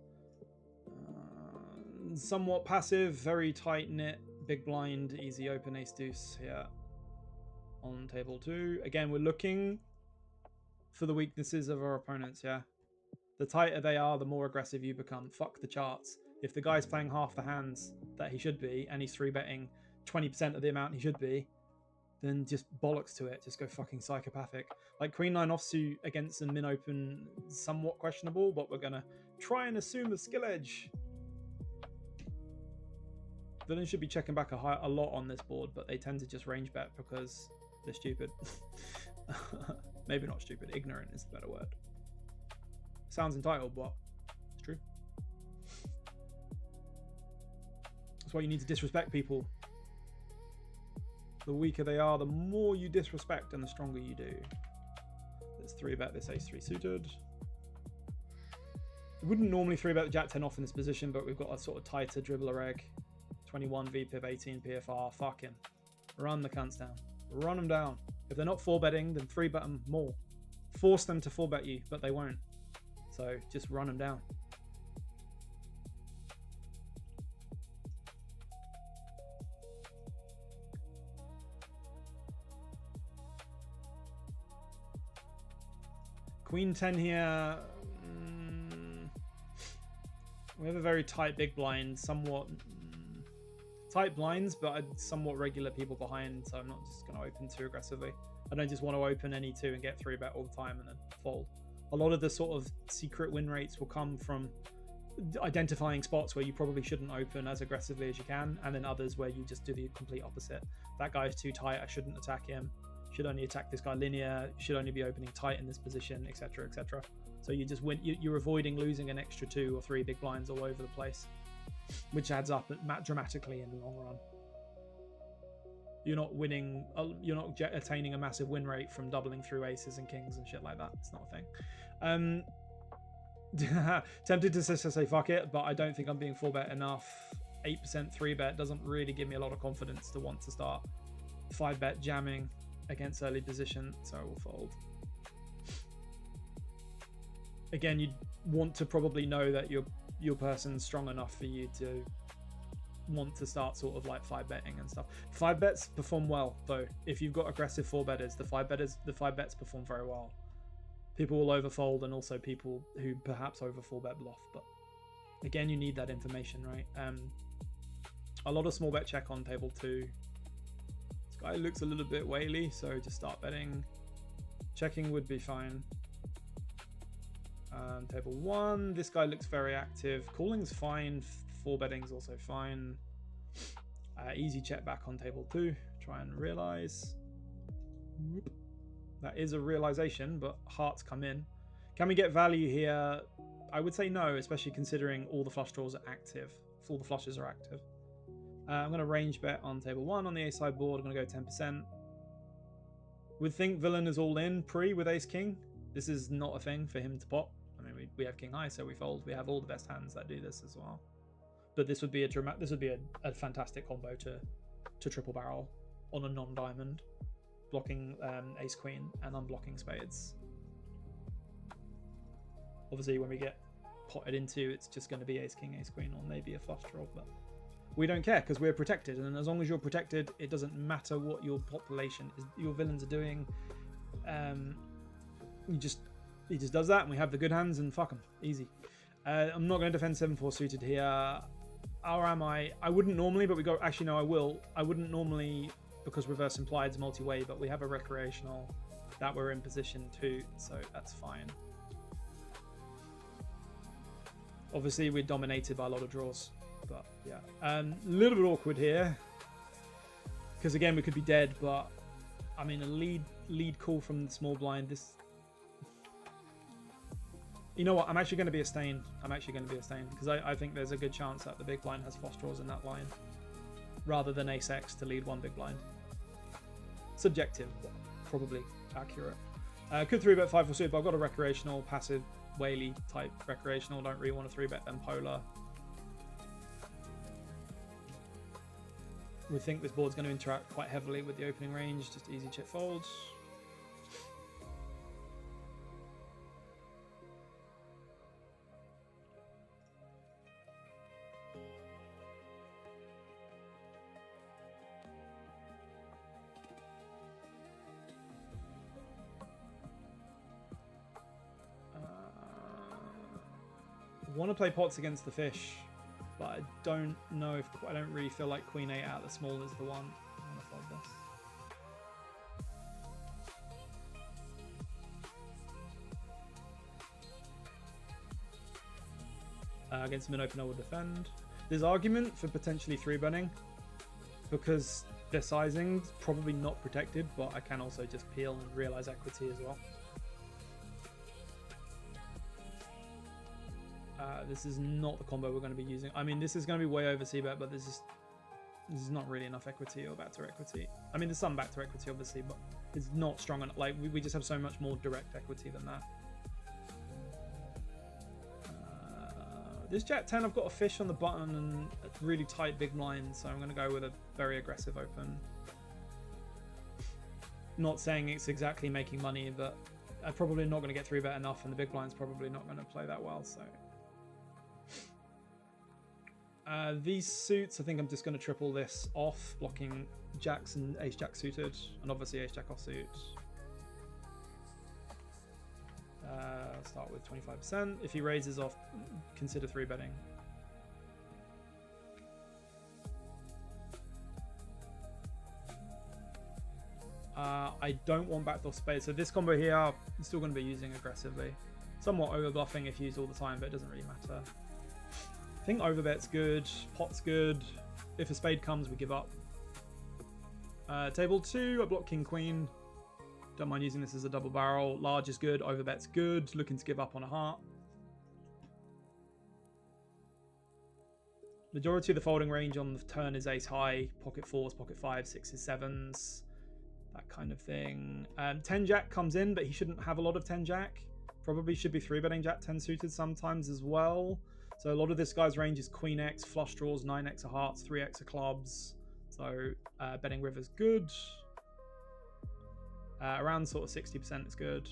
Somewhat passive, very tight knit, big blind, easy open ace deuce here on table 2. Again, we're looking for the weaknesses of our opponents, yeah. The tighter they are, the more aggressive you become. Fuck the charts. If the guy's playing half the hands that he should be, and he's 3-betting 20% of the amount he should be, then just bollocks to it. Just go fucking psychopathic. Like Queen 9 offsuit against a min open, somewhat questionable, but we're gonna try and assume a skill edge. Villains should be checking back a lot on this board, but they tend to just range bet because they're stupid. Maybe not stupid, ignorant is the better word. Sounds entitled, but it's true. That's why you need to disrespect people. The weaker they are, the more you disrespect and the stronger you do. Let's 3-bet this ace-3 suited. We wouldn't normally 3-bet the jack-10 off in this position, but we've got a sort of tighter dribbler egg. 21 VPIP, 18 PFR. Fuck him. Run the cunts down. Run them down. If they're not 4-betting, then 3-bet them more. Force them to 4-bet you, but they won't. So just run them down. Queen 10 here. We have a very tight big blind, somewhat tight blinds, but somewhat regular people behind, so I'm not just going to open too aggressively. I don't just want to open any 2 and get 3-bet all the time and then fold. A lot of the sort of secret win rates will come from identifying spots where you probably shouldn't open as aggressively as you can, and then others where you just do the complete opposite. That guy's too tight, I shouldn't attack him. Should only attack this guy linear, should only be opening tight in this position, etc, etc. So you just win, you're avoiding losing an extra 2 or 3 big blinds all over the place, which adds up dramatically in the long run. You're not winning, you're not attaining a massive win rate from doubling through aces and kings and shit like that. It's not a thing. Tempted to say fuck it, but I don't think I'm being 4-bet enough. 8% 3-bet doesn't really give me a lot of confidence to want to start 5-bet jamming against early position, so I will fold. Again, you'd want to probably know that your person's strong enough for you to want to start sort of like 5-betting and stuff. 5-bets perform well though. If you've got aggressive 4-betters, the 5-bets perform very well. People will overfold, and also people who perhaps over 4-bet bluff, but again, you need that information, right? A lot of small bet check on table 2. This guy looks a little bit whaley, so just start betting. Checking would be fine. Table 1, this guy looks very active. Calling's fine, 4-betting's also fine. Easy check back on table 2. Try and realize. That is a realization, but hearts come in. Can we get value here? I would say no, especially considering all the flush draws are active. All the flushes are active. I'm going to range bet on table 1 on the ace side board. I'm going to go 10%. Would think villain is all in pre with ace king. This is not a thing for him to pot. I mean, we have king high, so we fold. We have all the best hands that do this as well. But this would be a fantastic combo to triple barrel on a non-diamond, blocking ace queen and unblocking spades. Obviously, when we get potted into, it's just going to be ace king, ace queen, or maybe a flush draw, but we don't care because we're protected, and as long as you're protected, it doesn't matter what your population is, your villains are doing. He just does that, and we have the good hands, and fuck him, easy. I'm not going to defend 7-4 suited here. Or am I? I wouldn't normally, but we go. Actually, no, I will. I wouldn't normally because reverse implied is multi-way, but we have a recreational that we're in position to, so that's fine. Obviously, we're dominated by a lot of draws, but yeah, a little bit awkward here because again we could be dead, but I mean a lead call from the small blind. This, you know what? I'm actually going to be a stain. Because I think there's a good chance that the big blind has flush draws in that line, rather than ace X to lead one big blind. Subjective, but probably accurate. Could 3-bet 5 for suit, but I've got a recreational passive Whaley type recreational. Don't really want to 3-bet them polar. We think this board's going to interact quite heavily with the opening range. Just easy chip folds. Want to play pots against the fish, but I don't know if I don't really feel like Queen 8 out of the small is the one. I want to fold this. Against a mid opener will defend. There's argument for potentially 3-betting because their sizing's probably not protected, but I can also just peel and realize equity as well. This is not the combo we're going to be using. I mean, this is going to be way over c-bet, but this is not really enough equity or back to equity. I mean, there's some back to equity, obviously, but it's not strong enough. Like, we just have so much more direct equity than that. This Jack 10, I've got a fish on the button and a really tight big blind, so I'm going to go with a very aggressive open. Not saying it's exactly making money, but I'm probably not going to get 3-bet enough, and the big blind's probably not going to play that well, so... these suits, I think I'm just going to triple this off, blocking jacks and ace jack suited, and obviously ace jack offsuit. Start with 25%. If he raises off, consider 3-betting. I don't want backdoor spade, so this combo here I'm still going to be using aggressively. Somewhat over bluffing if used all the time, but it doesn't really matter. I think overbet's good, pot's good. If a spade comes, we give up. Table 2, I block king queen. Don't mind using this as a double barrel. Large is good, overbet's good. Looking to give up on a heart. Majority of the folding range on the turn is ace high, pocket 4s, pocket 5s, 6s, 7s, that kind of thing. 10 jack comes in, but he shouldn't have a lot of 10 jack. Probably should be 3-betting jack 10 suited sometimes as well. So a lot of this guy's range is queen X, flush draws, 9x of hearts, 3x of clubs. So betting river's good. Around sort of 60% is good.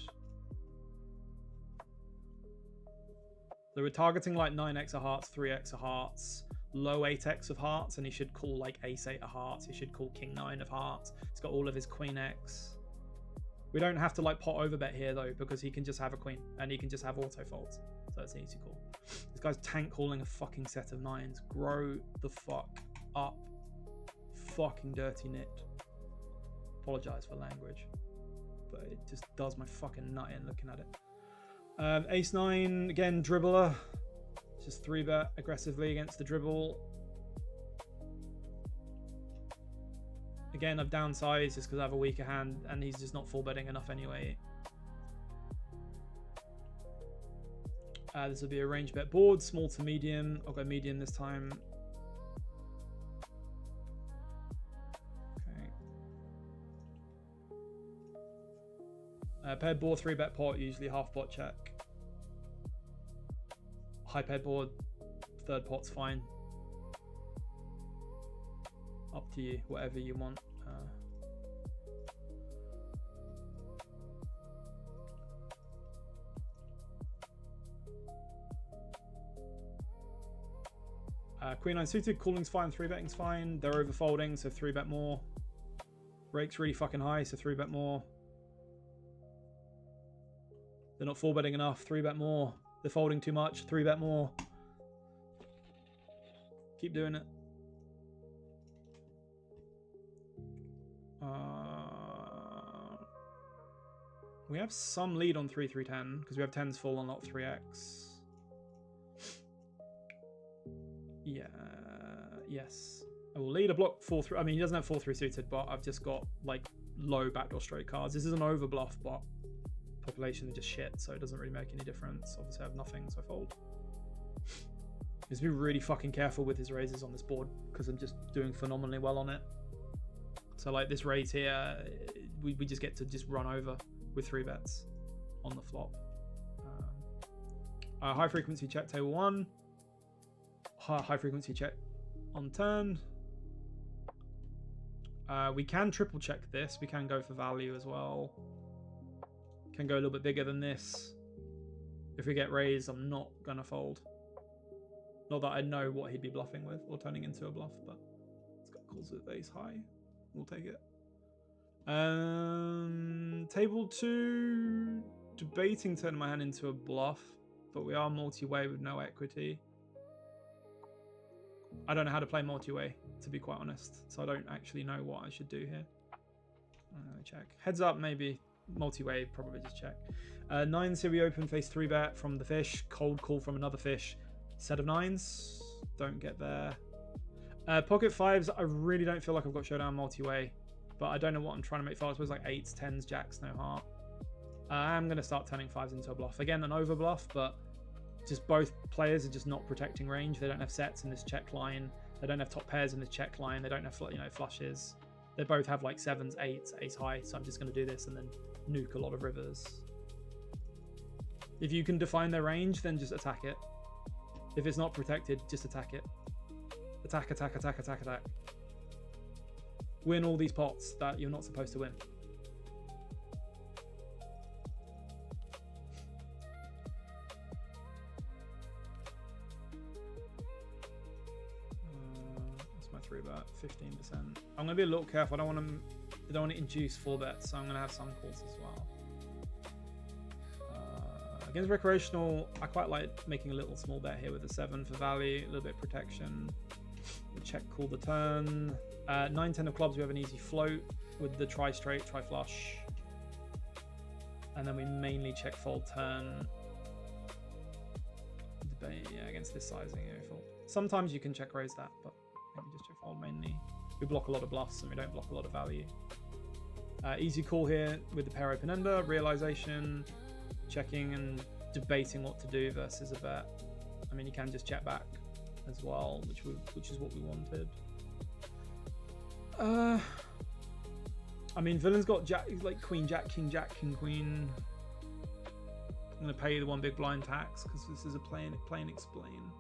So we're targeting like 9x of hearts, 3x of hearts, low 8x of hearts, and he should call like ace 8 of hearts. He should call king 9 of hearts. He's got all of his queen X. We don't have to like pot overbet here though, because he can just have a queen and he can just have auto folds. So it's an easy call. This guy's tank calling a fucking set of 9s. Grow the fuck up. Fucking dirty nit. Apologize for language, but it just does my fucking nut in looking at it. Ace 9, again, dribbler. Just 3-bet aggressively against the dribble. Again, I've downsized just because I have a weaker hand and he's just not full betting enough anyway. This will be a range bet board, small to medium. I'll go medium this time. Okay. Paired board, 3-bet pot, usually half pot check. High paired board, third pot's fine. Up to you, whatever you want. Queen 9 suited, calling's fine, 3-betting's fine. They're overfolding, so 3-bet more. Rake's really fucking high, so 3-bet more. They're not 4-betting enough, 3-bet more. They're folding too much, 3-bet more. Keep doing it. We have some lead on 3-3-10 because we have 10s full on lot 3x. Yeah, yes. I will lead a block 4-3. I mean, he doesn't have 4-3 suited, but I've just got like low backdoor straight cards. This is an over bluff, but population is just shit, so it doesn't really make any difference. Obviously, I have nothing, so I fold. He has to be really fucking careful with his raises on this board because I'm just doing phenomenally well on it. So like this raise here, we just get to just run over with 3 bets on the flop. High frequency check table 1. High frequency check on turn. We can triple check this. We can go for value as well. Can go a little bit bigger than this. If we get raised, I'm not gonna fold. Not that I know what he'd be bluffing with or turning into a bluff, but it's got calls with ace high. We'll take it. Table 2, debating turning my hand into a bluff, but we are multi-way with no equity. I don't know how to play multi-way, to be quite honest, so I don't actually know what I should do here. Check. Heads up, maybe. Multi-way, probably just check. 9s here we open, face 3-bet from the fish. Cold call from another fish. Set of 9s. Don't get there. Pocket 5s, I really don't feel like I've got showdown multi-way, but I don't know what I'm trying to make for. I suppose like 8s, 10s, jacks, no heart. I'm going to start turning 5s into a bluff. Again, an over bluff, but just both players are just not protecting range. They don't have sets in this check line. They don't have top pairs in this check line. They don't have, you know, flushes. They both have like 7s, 8s, ace high. So I'm just going to do this and then nuke a lot of rivers. If you can define their range, then just attack it. If it's not protected, just attack it. Attack, attack, attack, attack, attack. Win all these pots that you're not supposed to win. That's my 3-bet, 15%. I'm gonna be a little careful. I don't want to induce 4-bets, so I'm gonna have some calls as well. Against recreational, I quite like making a little small bet here with a 7 for value, a little bit of protection. We check call the turn. 9, 10 of clubs, we have an easy float with the try straight, try flush. And then we mainly check fold turn. Yeah, against this sizing, we fold. Sometimes you can check raise that, but maybe just check fold mainly. We block a lot of bluffs and we don't block a lot of value. Easy call here with the pair open ender, realization, checking and debating what to do versus a bet. I mean, you can just check back as well, which is what we wanted. I mean, villain's got jack, like queen, jack, king, queen. I'm gonna pay the 1 big blind tax because this is a plain explain.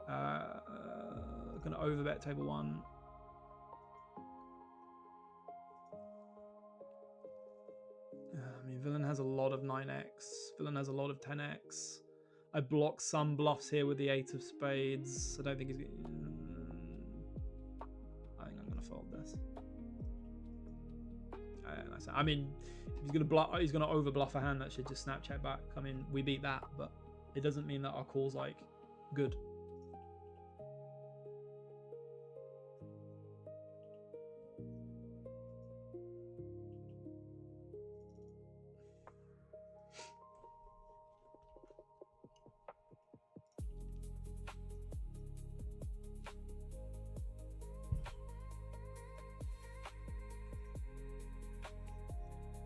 Gonna overbet table 1. I mean, villain has a lot of 9x. Villain has a lot of 10x. I block some bluffs here with the 8 of spades. I don't think he's going to... I think I'm going to fold this. I mean, if he's going to over bluff a hand that should just Snapchat back. I mean, we beat that, but it doesn't mean that our call's like good.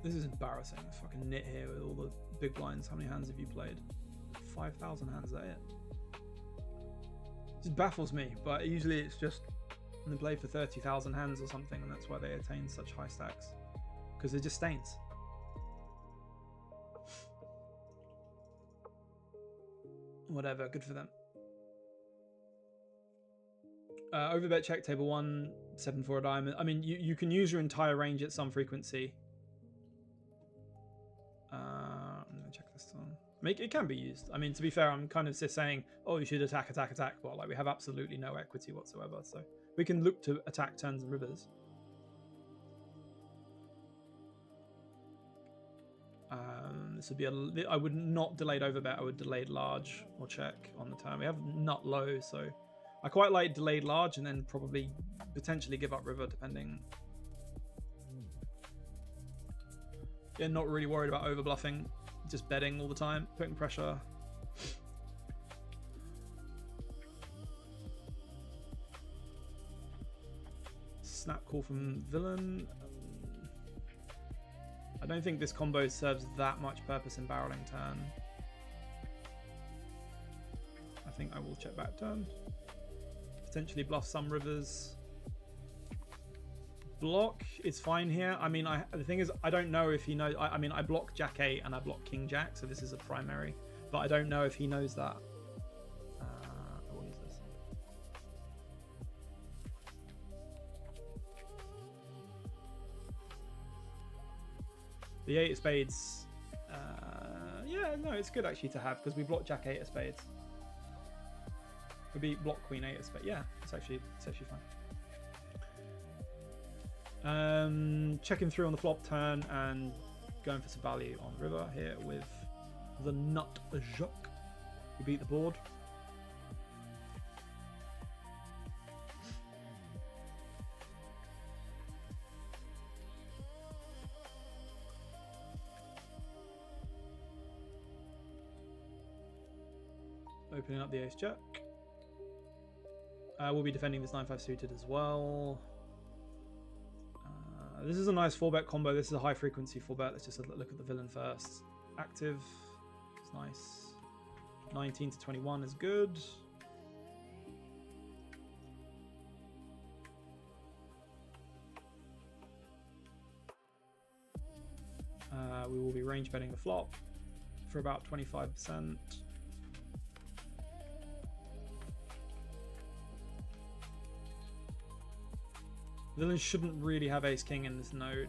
This is embarrassing. Fucking nit here with all the big blinds. How many hands have you played? 5,000 hands, is that it? It just baffles me, but usually it's just they play for 30,000 hands or something, and that's why they attain such high stacks. Because they're just stains. Whatever, good for them. Overbet check table 1, 7 for a diamond. I mean, you can use your entire range at some frequency. I'm gonna check this one. I mean, it can be used. I mean, to be fair, I'm kind of just saying, oh, you should attack, attack, attack. Well, like we have absolutely no equity whatsoever, so we can look to attack turns and rivers. This would be I would not delayed overbet. I would delayed large or check on the turn. We have nut low, so I quite like delayed large and then probably potentially give up river depending. Yeah, not really worried about over bluffing, just betting all the time, putting pressure. snap call from villain. I don't think this combo serves that much purpose in barreling turn. I think I will check back turn. Potentially bluff some rivers. Block is fine here. I mean, the thing is, I don't know if he knows. I mean, I block Jack 8 and I block King Jack, so this is a primary. But I don't know if he knows that. What is this? The 8 of spades. Yeah, no, it's good actually to have because we block Jack 8 of spades. We beat block Queen 8 of spades. Yeah, it's actually fine. Checking through on the flop turn and going for some value on the river here with the nut Jacques. We beat the board. Opening up the ace jack. We'll be defending this 9-5 suited as well. This is a nice 4-bet combo. This is a high frequency 4-bet. Let's just look at the villain first. Active. It's nice. 19 to 21 is good. We will be range betting the flop for about 25%. Villain shouldn't really have ace king in this node,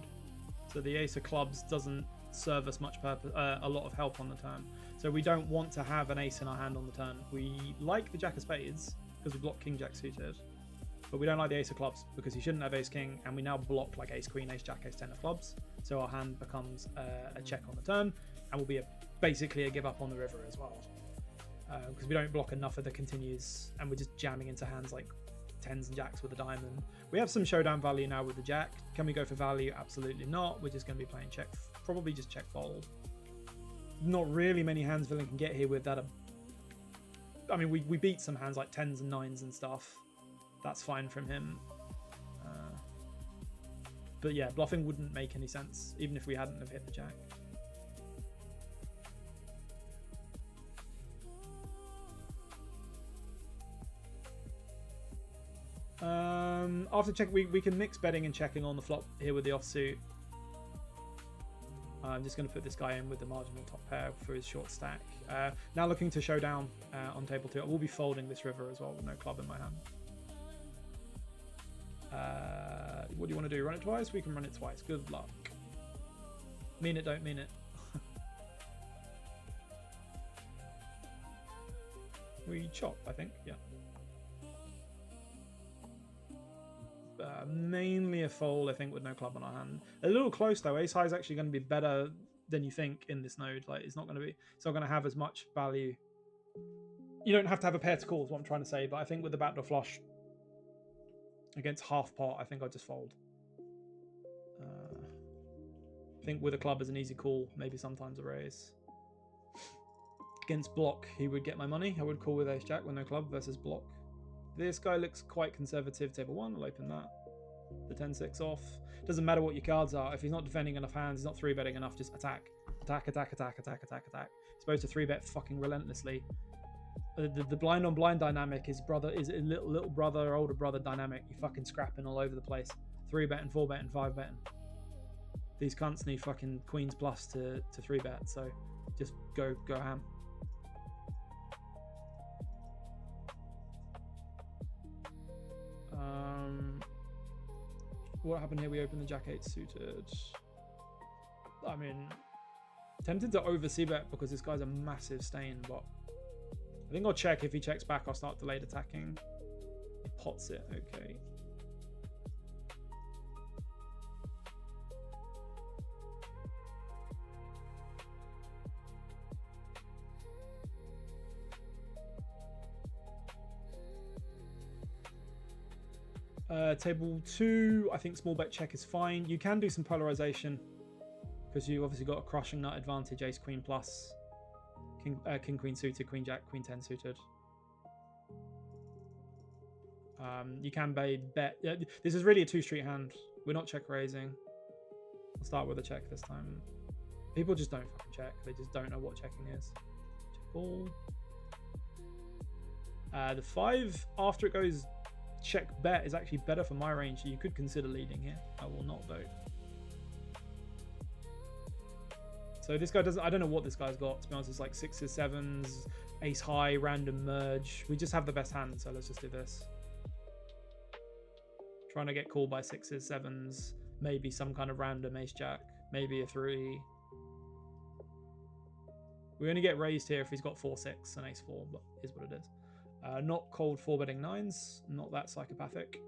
so the ace of clubs doesn't serve us much purpose, a lot of help on the turn. So we don't want to have an ace in our hand on the turn. We like the jack of spades because we block king jack suited, but we don't like the ace of clubs because he shouldn't have ace king, and we now block like ace queen, ace jack, ace 10 of clubs. So our hand becomes a check on the turn, and will be basically a give up on the river as well, because we don't block enough of the continues, and we're just jamming into hands like tens and jacks with a diamond. We have some showdown value now with the jack. Can we go for value? Absolutely not. We're just going to be playing check, probably just check fold. Not really many hands villain can get here with that. I mean, we beat some hands like tens and nines and stuff. That's fine from him. But yeah, bluffing wouldn't make any sense, even if we hadn't have hit the jack. After check, we can mix betting and checking on the flop here with the offsuit. I'm just going to put this guy in with the marginal top pair for his short stack. Now looking to show down on table 2. I will be folding this river as well with no club in my hand. What do you want to do? Run it twice? We can run it twice. Good luck. Mean it, don't mean it. We chop, I think. Yeah. Mainly a fold, I think, with no club on our hand. A little close though. Ace high is actually going to be better than you think in this node. Like, it's not going to have as much value. You don't have to have a pair to call, is what I'm trying to say. But I think with the backdoor flush against half pot, I think I'll just fold. I think with a club as an easy call, maybe sometimes a raise. Against block, he would get my money. I would call with ace jack with no club versus block. This guy looks quite conservative. Table 1, I'll open that. The 10-6 off. Doesn't matter what your cards are. If he's not defending enough hands, he's not 3-betting enough, just attack. Attack, attack, attack, attack, attack, attack. He's supposed to 3-bet fucking relentlessly. The blind on blind dynamic is a little brother, older brother dynamic. You fucking scrapping all over the place. 3-betting, 4-betting, 5-betting. These cunts need fucking queens plus to 3-bet, so just go ham. What happened here? We opened the jack 8 suited. I mean, tempted to over c-bet because this guy's a massive stain, but I think I'll check. If he checks back, I'll start delayed attacking. He pots it, okay. Table 2, I think small bet check is fine. You can do some polarization because you obviously got a crushing nut advantage. Ace queen plus, king queen suited, queen jack, queen 10 suited. You can bet. Yeah, this is really a 2-street hand. We're not check raising. I'll start with a check this time. People just don't fucking check. They just don't know what checking is. Check all. The 5 after it goes check bet is actually better for my range. So you could consider leading here. I will not vote. So this guy doesn't. I don't know what this guy's got. To be honest, it's like 6s, 7s, ace high, random merge. We just have the best hand, so let's just do this. Trying to get called by 6s, 7s, maybe some kind of random ace jack, maybe a 3. We only get raised here if he's got 4-6 and ace 4, but is what it is. Not cold 4-betting 9s, not that psychopathic.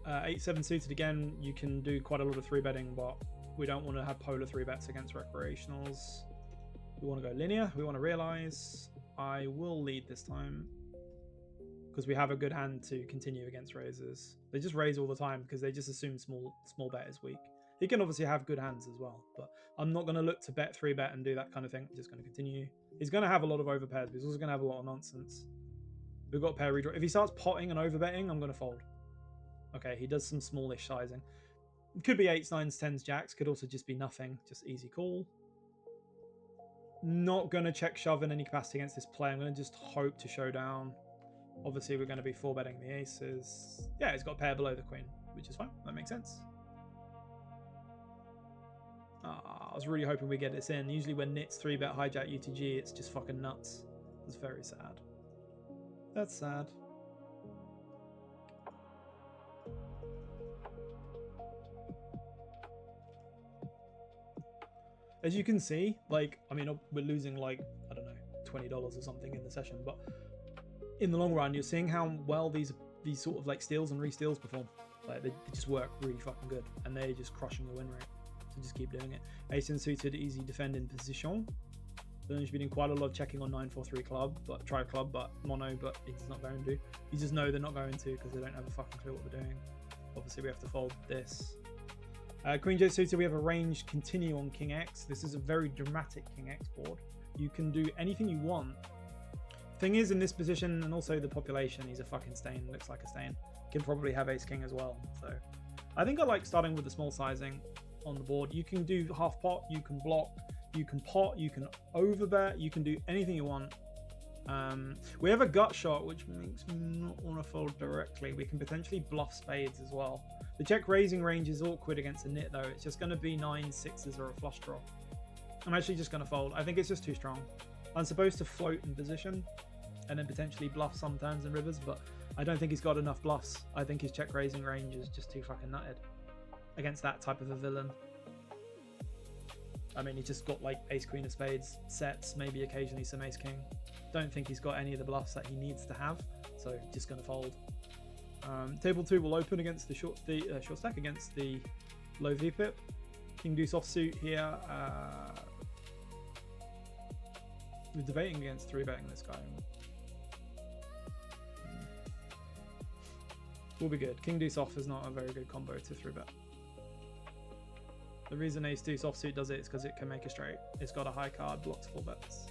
8-7 suited again, you can do quite a lot of 3-betting, but we don't want to have polar 3-bets against recreationals. We want to go linear, we want to realize. I will lead this time because we have a good hand to continue against raises. They just raise all the time because they just assume small bet is weak. He can obviously have good hands as well, but I'm not going to look to bet 3-bet and do that kind of thing. I'm just going to continue. He's going to have a lot of overpairs, but he's also going to have a lot of nonsense. We've got pair redraw. If he starts potting and overbetting, I'm going to fold. Okay, he does some smallish sizing. Could be 8s, 9s, 10s, jacks. Could also just be nothing. Just easy call. Not going to check shove in any capacity against this play. I'm going to just hope to show down. Obviously, we're going to be 4-betting the aces. Yeah, he's got a pair below the queen, which is fine. That makes sense. I was really hoping we get this in. Usually when nits 3-bet hijack UTG, it's just fucking nuts. It's very sad. That's sad. As you can see, like, I mean, we're losing like, I don't know, $20 or something in the session, but in the long run, you're seeing how well these sort of like steals and re-steals perform. Like, they just work really fucking good, and they're just crushing your win rate. So just keep doing it. Ace suited, easy defend in position. Then he's been doing quite a lot of checking on 9-4-3 club, but try club, but mono, but he's not going to. You just know they're not going to because they don't have a fucking clue what they're doing. Obviously, we have to fold this. Queen J suited, we have a range continue on King X. This is a very dramatic King X board. You can do anything you want. Thing is, in this position, and also the population, he's a fucking stain. Looks like a stain. Can probably have ace king as well. So I think I like starting with the small sizing on the board. You can do half pot, you can block, you can pot, you can overbet, you can do anything you want. We have a gut shot, which makes me not want to fold directly. We can potentially bluff spades as well. The check raising range is awkward against a nit though. It's just going to be 9s, 6s or a flush draw. I'm actually just going to fold. I think it's just too strong. I'm supposed to float in position and then potentially bluff some turns and rivers, but I don't think he's got enough bluffs. I think his check raising range is just too fucking nutted against that type of a villain. I mean, he's just got like ace queen of spades sets, maybe occasionally some ace king. Don't think he's got any of the bluffs that he needs to have, so just going to fold. Table 2 will open against the short stack against the low VPIP. King deuce offsuit here. We're debating against 3-betting this guy. Will be good. King deuce off is not a very good combo to 3-bet. The reason ace deuce offsuit does it is because it can make a straight. It's got a high card, blocks 4 bets.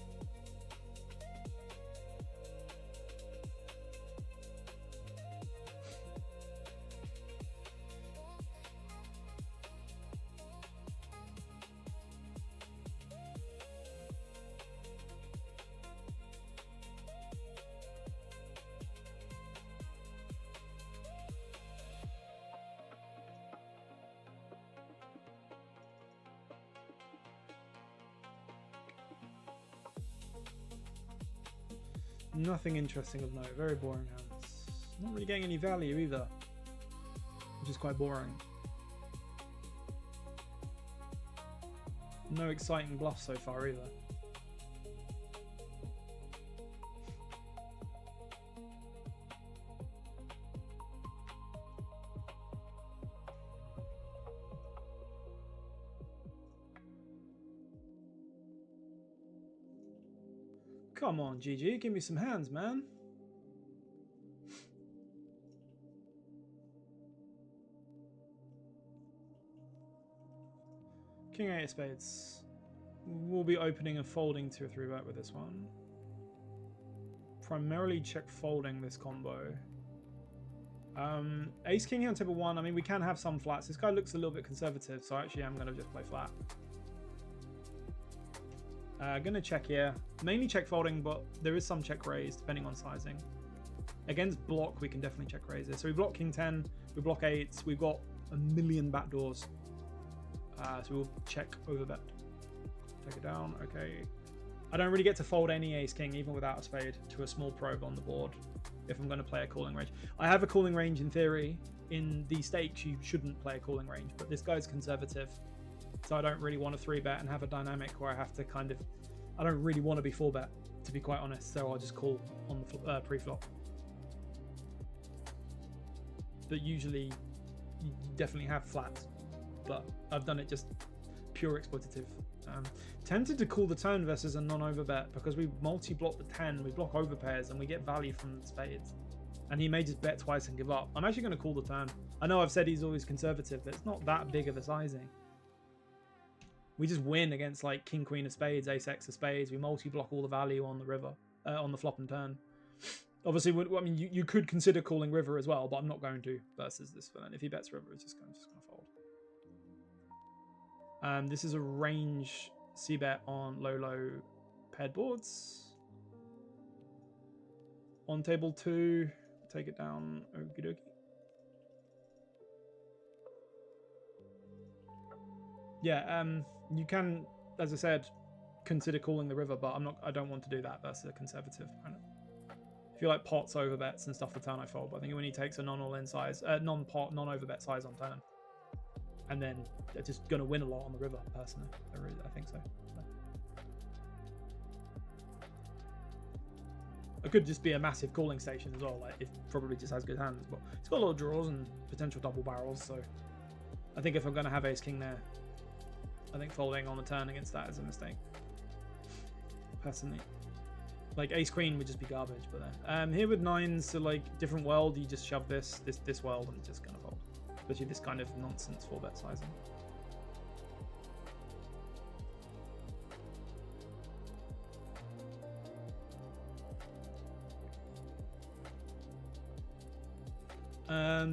Nothing interesting of note. Very boring hands. Not really getting any value either, which is quite boring. No exciting bluffs so far either. Come on, GG, give me some hands, man. King 8 of spades. We'll be opening and folding 2 or 3 bet with this one. Primarily check folding this combo. Ace King here on table 1. I mean, we can have some flats. This guy looks a little bit conservative, so actually I'm going to just play flat. Going to check here. Mainly check folding, but there is some check raise depending on sizing. Against block, we can definitely check raise it. So we block King 10, we block 8s, we've got a million backdoors. So we'll check over bet. Take it down, okay. I don't really get to fold any Ace King, even without a spade, to a small probe on the board if I'm going to play a calling range. I have a calling range in theory. In these stakes, you shouldn't play a calling range, but this guy's conservative. So I don't really want to 3-bet and have a dynamic where I have to kind of... I don't really want to be 4-bet, to be quite honest, so I'll just call on the pre-flop. But usually, you definitely have flats, but I've done it just pure exploitative. Tempted to call the turn versus a non-overbet because we multi-block the 10, we block overpairs, and we get value from the spades. And he may just bet twice and give up. I'm actually going to call the turn. I know I've said he's always conservative, but it's not that big of a sizing. We just win against like King Queen of spades, Ace X of spades. We multi-block all the value on the river, on the flop and turn. Obviously, I mean, you could consider calling river as well, but I'm not going to versus this villain. If he bets river, it's just going to fold. This is a range c-bet on low paired boards. On table 2, take it down, okie dokie. Yeah, you can, as I said, consider calling the river, but I don't want to do that versus a conservative opponent. If you like pots, overbets, and stuff the turn I fold, but I think when he takes a non-all-in size, non-pot, non-overbet size on turn, and then they're just going to win a lot on the river, personally. I think so. It could just be a massive calling station as well. Like, it probably just has good hands, but it's got a lot of draws and potential double barrels, so I think if I'm going to have Ace King there, I think folding on the turn against that is a mistake. Personally. Like, Ace Queen would just be garbage, but then. Here with 9s, so like, different world, you just shove this world and it's just going to fold. Especially this kind of nonsense 4-bet sizing.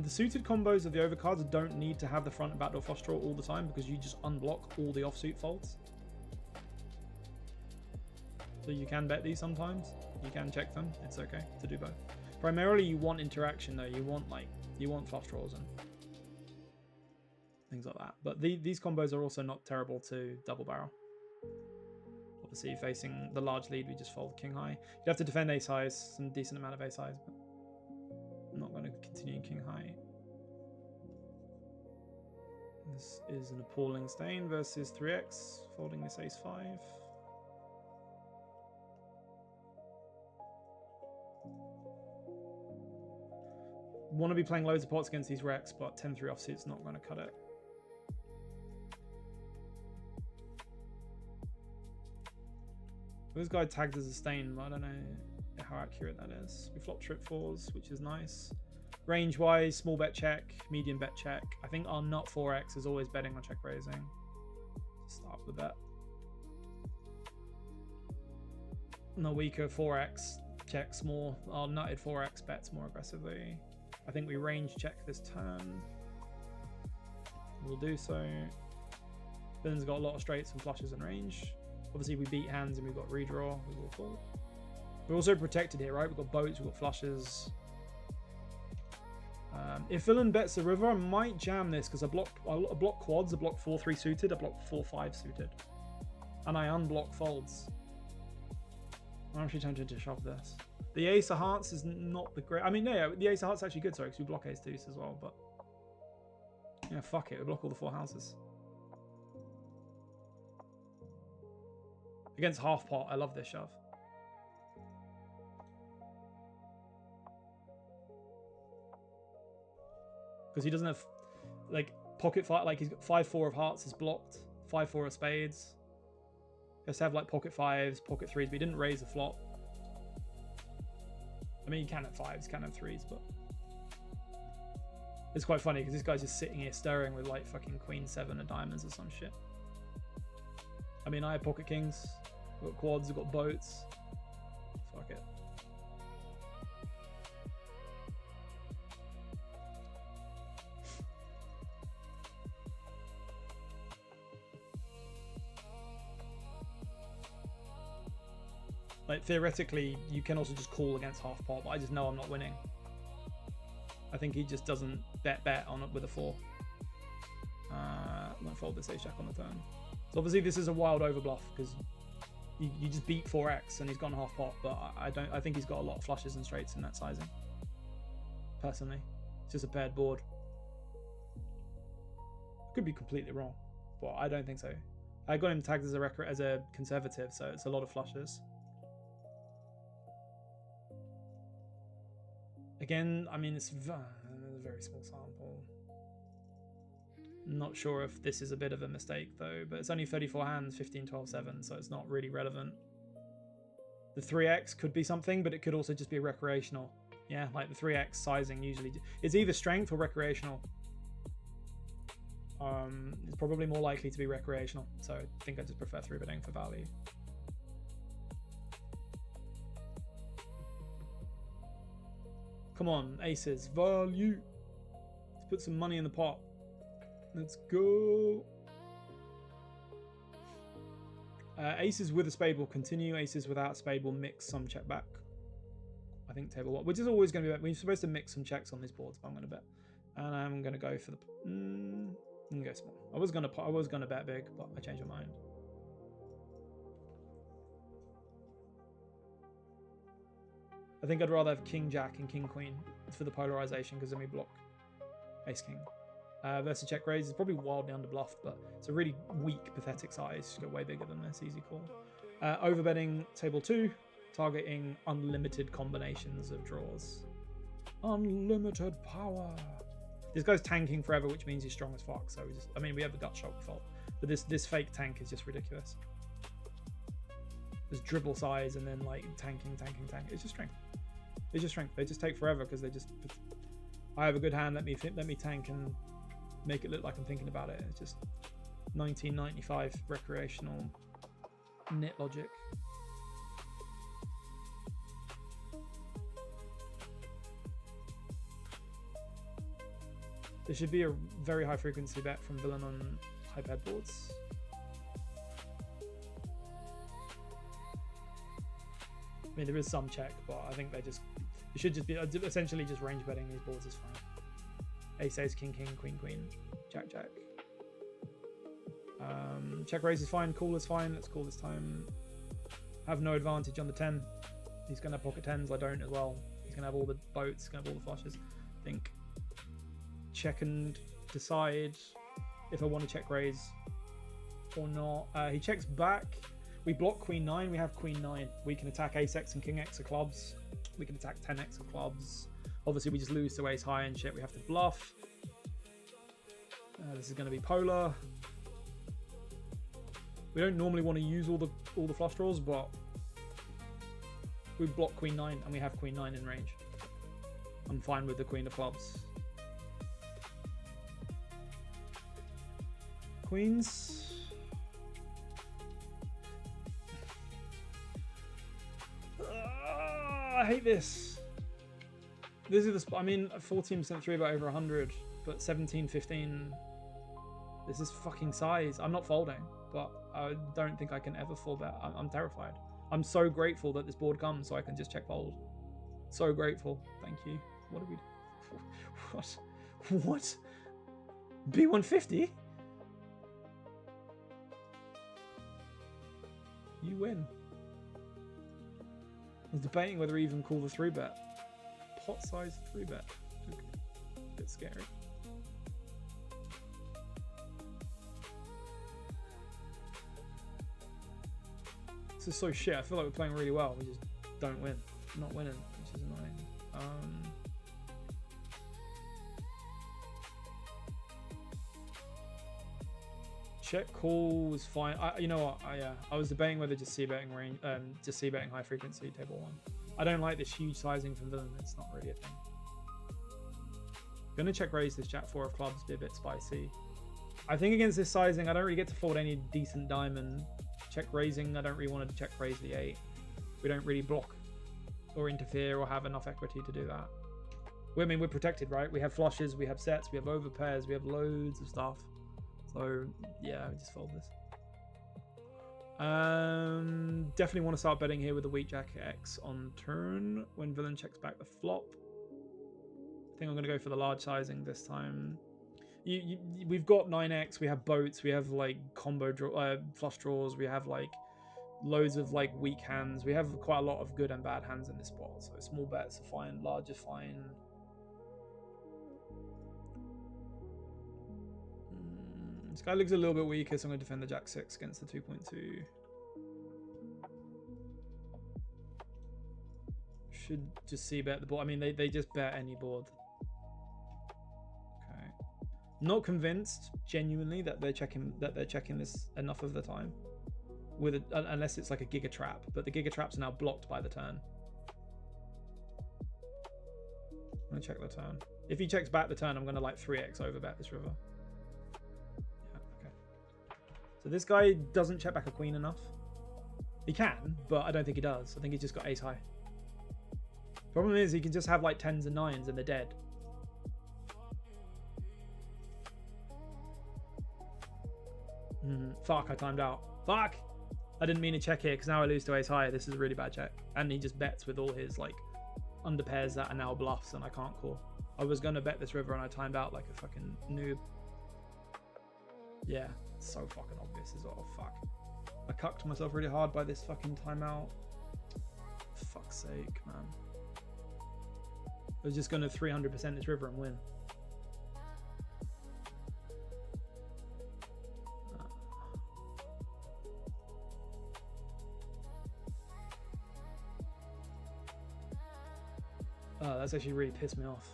The suited combos of the overcards don't need to have the front and backdoor flush draw all the time because you just unblock all the offsuit folds. So you can bet these sometimes. You can check them. It's okay to do both. Primarily, you want interaction though. You want flush draws and things like that. But these combos are also not terrible to double barrel. Obviously, facing the large lead, we just fold king high. You'd have to defend ace highs, some decent amount of ace highs, but I'm not going to continue in king high. This is an appalling stain versus 3x, folding this ace 5. Want to be playing loads of pots against these wrecks, but 10-3 offsuit's not going to cut it. This guy tagged as a stain, but I don't know how accurate that is. We flop trip 4s, which is nice. Range wise, small bet check, medium bet check. I think our nut 4x is always betting on check raising. Start with the bet. No weaker 4x checks more. Our nutted 4x bets more aggressively. I think we range check this turn. We'll do so. Villain's got a lot of straights and flushes in range. Obviously, we beat hands and we've got redraw. We will fold. We're also protected here, right? We've got boats, we've got flushes. If villain bets the river, I might jam this because I block quads, I block 4-3 suited, I block 4-5 suited. And I unblock folds. I'm actually tempted to shove this. The ace of hearts is not the great... I mean, yeah, the ace of hearts is actually good, sorry, because we block ace deuce as well, but... Yeah, fuck it, we block all the 4 houses. Against half pot, I love this shove. Because he doesn't have, like, pocket five, like, he's got 5-4 of hearts is blocked, 5-4 of spades. He has to have, like, pocket 5s, pocket 3s, but he didn't raise the flop. mean, you can have 5s, can have 3s, but it's quite funny because this guy's just sitting here stirring with like fucking queen 7 of diamonds or some shit. I mean, I have pocket kings, I've got quads, I've got boats. Fuck it. Like, theoretically, you can also just call against half pot, but I just know I'm not winning. I think he just doesn't bet on it with a 4. I'm gonna fold this ace jack on the turn. So obviously this is a wild overbluff because you just beat 4x and he's gone half pot, but I think he's got a lot of flushes and straights in that sizing. Personally, it's just a paired board. Could be completely wrong, but I don't think so. I got him tagged as a conservative, so it's a lot of flushes. Again, I mean, it's a very small sample. Not sure if this is a bit of a mistake though, but it's only 34 hands, 15, 12, 7, so it's not really relevant. The 3x could be something, but it could also just be recreational. Yeah, like the 3x sizing usually, it's either strength or recreational. It's probably more likely to be recreational, so I think I just prefer 3-betting for value. Come on, aces, value. Let's put some money in the pot. Let's go. Aces with a spade will continue. Aces without a spade will mix some check back. I think table 1, which is always going to be. We're supposed to mix some checks on these boards, but I'm going to bet, and I'm going to go for the. I'm going to go small. I was going to bet big, but I changed my mind. I think I'd rather have king jack and king queen for the polarization because then we block ace king. Versus check raise is probably wildly underbluffed, but it's a really weak, pathetic size. Just go way bigger than this. Easy call. Overbetting table 2, targeting unlimited combinations of draws. Unlimited power. This guy's tanking forever, which means he's strong as fuck. So we just, I mean, we have the gut shot fault, but this fake tank is just ridiculous. There's dribble size and then like tanking. It's just strength. It's just strength. They just take forever because they just. I have a good hand. Let me tank and make it look like I'm thinking about it. It's just 1995 recreational nit logic. There should be a very high frequency bet from villain on high paired boards. I mean, there is some check, but I think it should just be essentially just range betting these boards is fine. Ace, ace, king, king, queen, queen, jack, jack. Check raise is fine, call is fine. Let's call this time. Have no advantage on the 10. He's going to have pocket 10s, I don't as well. He's going to have all the boats, going to have all the flushes. I think check and decide if I want to check raise or not. He checks back. We block queen 9, we have queen 9. We can attack ace x and king x of clubs. We can attack 10x of clubs. Obviously, we just lose to ace high and shit. We have to bluff. This is going to be polar. We don't normally want to use all the flush draws, but we block queen 9 and we have queen 9 in range. I'm fine with the queen of clubs. Queens. I hate this. This is the. I mean, 14% 3-bet over 100, but 17, 15. This is fucking size. I'm not folding, but I don't think I can ever fold bet. I'm terrified. I'm so grateful that this board comes so I can just check fold. So grateful. Thank you. What do we do? What? B150? You win. I was debating whether to even call the 3-bet. Pot size 3-bet. Okay. A bit scary. This is so shit. I feel like we're playing really well. We just don't win. Not winning, which is annoying. Check call was fine. You know what? I was debating whether just c-betting range, just c-betting high frequency table 1. I don't like this huge sizing from villain. It's not really a thing. Gonna check raise this jack 4 of clubs, be a bit spicy. I think against this sizing, I don't really get to fold any decent diamond. Check raising, I don't really want to check raise the 8. We don't really block or interfere or have enough equity to do that. I mean, we're protected, right? We have flushes, we have sets, we have overpairs, we have loads of stuff. So, yeah, we just fold this. Definitely want to start betting here with the weak jack X on turn when villain checks back the flop. I think I'm going to go for the large sizing this time. We've got 9x, we have boats, we have like combo flush draws, we have like loads of like weak hands. We have quite a lot of good and bad hands in this spot. So small bets are fine, large is fine. This guy looks a little bit weaker, so I'm going to defend the jack 6 against the 2.2. Should just see bet the board. I mean, they just bet any board. Okay. Not convinced, genuinely, that they're checking this enough of the time. With unless it's like a giga trap, but the giga traps are now blocked by the turn. I'm gonna check the turn. If he checks back the turn, I'm gonna like 3x over bet this river. Yeah, okay. So this guy doesn't check back a queen enough. He can, but I don't think he does. I think he's just got ace high. Problem is, he can just have like 10s and 9s and they're dead. Fuck, I timed out. Fuck! I didn't mean to check here because now I lose to ace high. This is a really bad check. And he just bets with all his like under pairs that are now bluffs and I can't call. I was going to bet this river and I timed out like a fucking noob. Yeah, it's so fucking obvious as well. Fuck. I cucked myself really hard by this fucking timeout. For fuck's sake, man. I was just going to 300% this river and win. Oh, that's actually really pissed me off.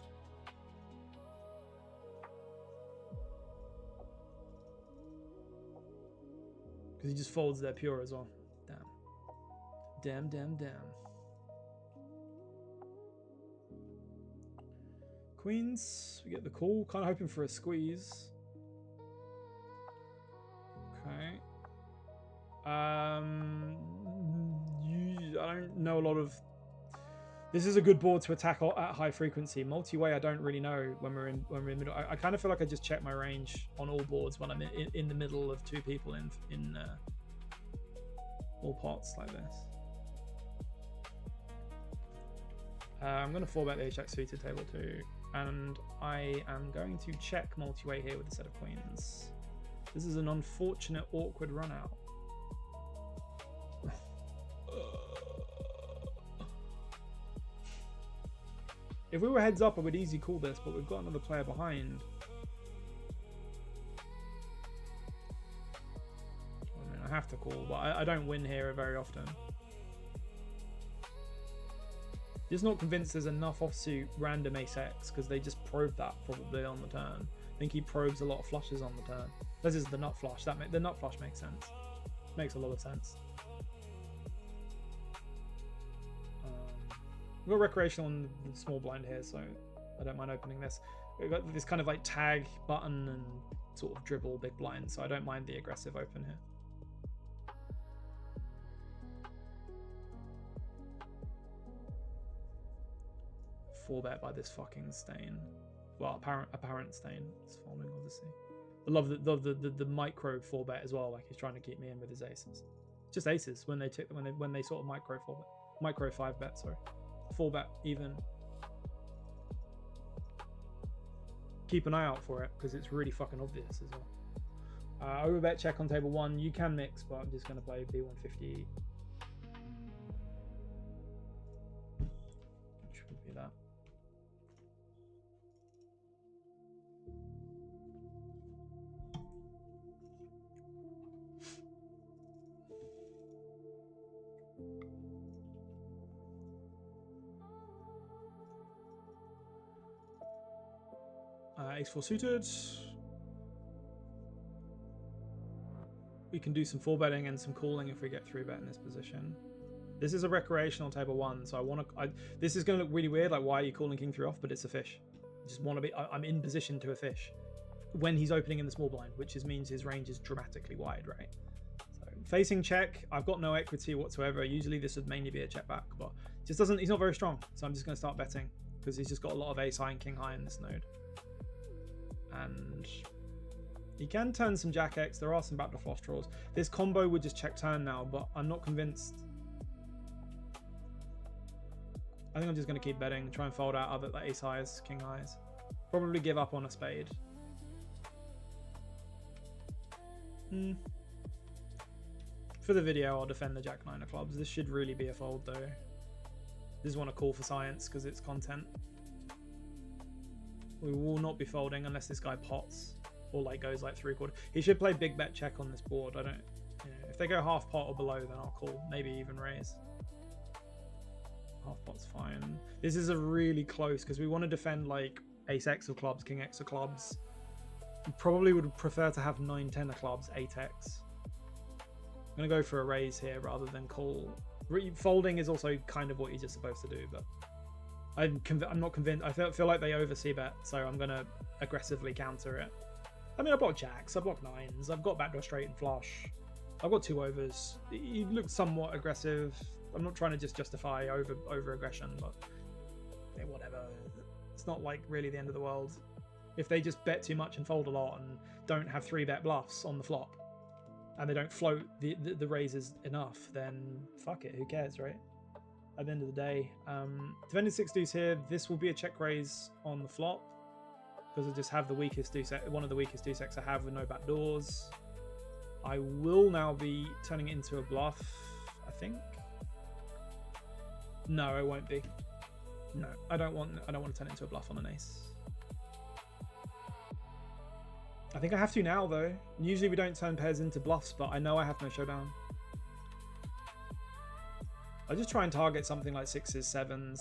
Because he just folds their pure as well. Damn. Damn, damn, damn. Queens, we get the call. Kind of hoping for a squeeze. Okay. I don't know a lot of... This is a good board to attack at high frequency. Multi-way, I don't really know when we're in middle. I kind of feel like I just check my range on all boards when I'm in the middle of two people in all pots like this. I'm going to 4-bet the HX suited table too, and I am going to check multi-way here with a set of queens. This is an unfortunate, awkward run out. If we were heads up, I would easy call this, but we've got another player behind. I mean, I have to call, but I don't win here very often. Just not convinced there's enough offsuit random ace-x, because they just probe that probably on the turn. I think he probes a lot of flushes on the turn. This is the nut flush. The nut flush makes sense. Makes a lot of sense. We've got recreational on the small blind here, so I don't mind opening this. We've got this kind of like tag button and sort of dribble big blind, so I don't mind the aggressive open here. Four bet by this fucking stain. Well, apparent stain. It's folding, obviously. I love the micro 4-bet as well. Like he's trying to keep me in with his aces. Just aces when they sort of micro 4-bet, micro 5-bet. Sorry. 4-bet even. Keep an eye out for it because it's really fucking obvious as well. Overbet check on table 1. You can mix, but I'm just going to play B150. Which would be that. Ace-4 suited. We can do some 4-betting and some calling if we get 3-bet in this position. This is a recreational table 1, so I want to. This is going to look really weird. Like, why are you calling king 3 off? But it's a fish. I just want to be. I'm in position to a fish when he's opening in the small blind, which means his range is dramatically wide, right? So facing check, I've got no equity whatsoever. Usually this would mainly be a check back, but just doesn't. He's not very strong, so I'm just going to start betting because he's just got a lot of ace high and king high in this node, and he can turn some jack X. There are some backdoor flush draws. This combo would just check turn now, but I'm not convinced. I think I'm just going to keep betting, try and fold out other like ace highs, king highs. Probably give up on a spade. For the video, I'll defend the jack 9 of clubs. This should really be a fold though. This is one to call for science because it's content. We will not be folding unless this guy pots or like goes like 3/4. He should play big bet check on this board. I don't, if they go half pot or below, then I'll call, maybe even raise. Half pot's fine. This is a really close because we want to defend like ace X of clubs, king X of clubs. We probably would prefer to have 9-10 of clubs, 8x. I'm gonna go for a raise here rather than call. Folding is also kind of what you're just supposed to do, but I'm not convinced. I feel like they over c-bet, so I'm gonna aggressively counter it. I mean, I block jacks, I block 9s, I've got backdoor straight and flush. I've got 2 overs. He looks somewhat aggressive. I'm not trying to just justify over aggression, but yeah, whatever. It's not like really the end of the world. If they just bet too much and fold a lot and don't have 3-bet bluffs on the flop, and they don't float the raises enough, then fuck it, who cares, right? At the end of the day, defending 6 deuce here. This will be a check raise on the flop because I just have the weakest deuce, one of the weakest deuce X I have with no back doors. I will now be turning it into a bluff, I think. No, it won't be. No, I don't want to turn it into a bluff on an ace. I think I have to now though. Usually we don't turn pairs into bluffs, but I know I have no showdown. I just try and target something like 6s, 7s.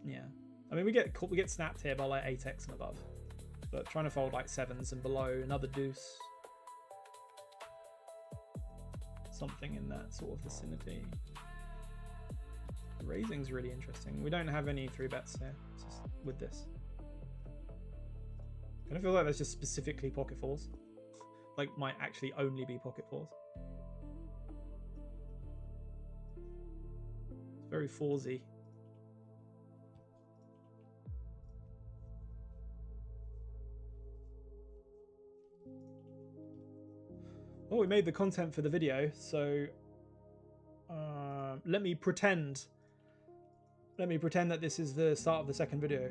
Yeah, I mean we get snapped here by like 8x and above, but trying to fold like 7s and below, another deuce, something in that sort of vicinity. The raising's really interesting. We don't have any 3-bets here just with this. I feel like there's just specifically pocket fours. Like might actually only be pocket fours. It's very foursy. Oh, we made the content for the video, so let me pretend that this is the start of the second video.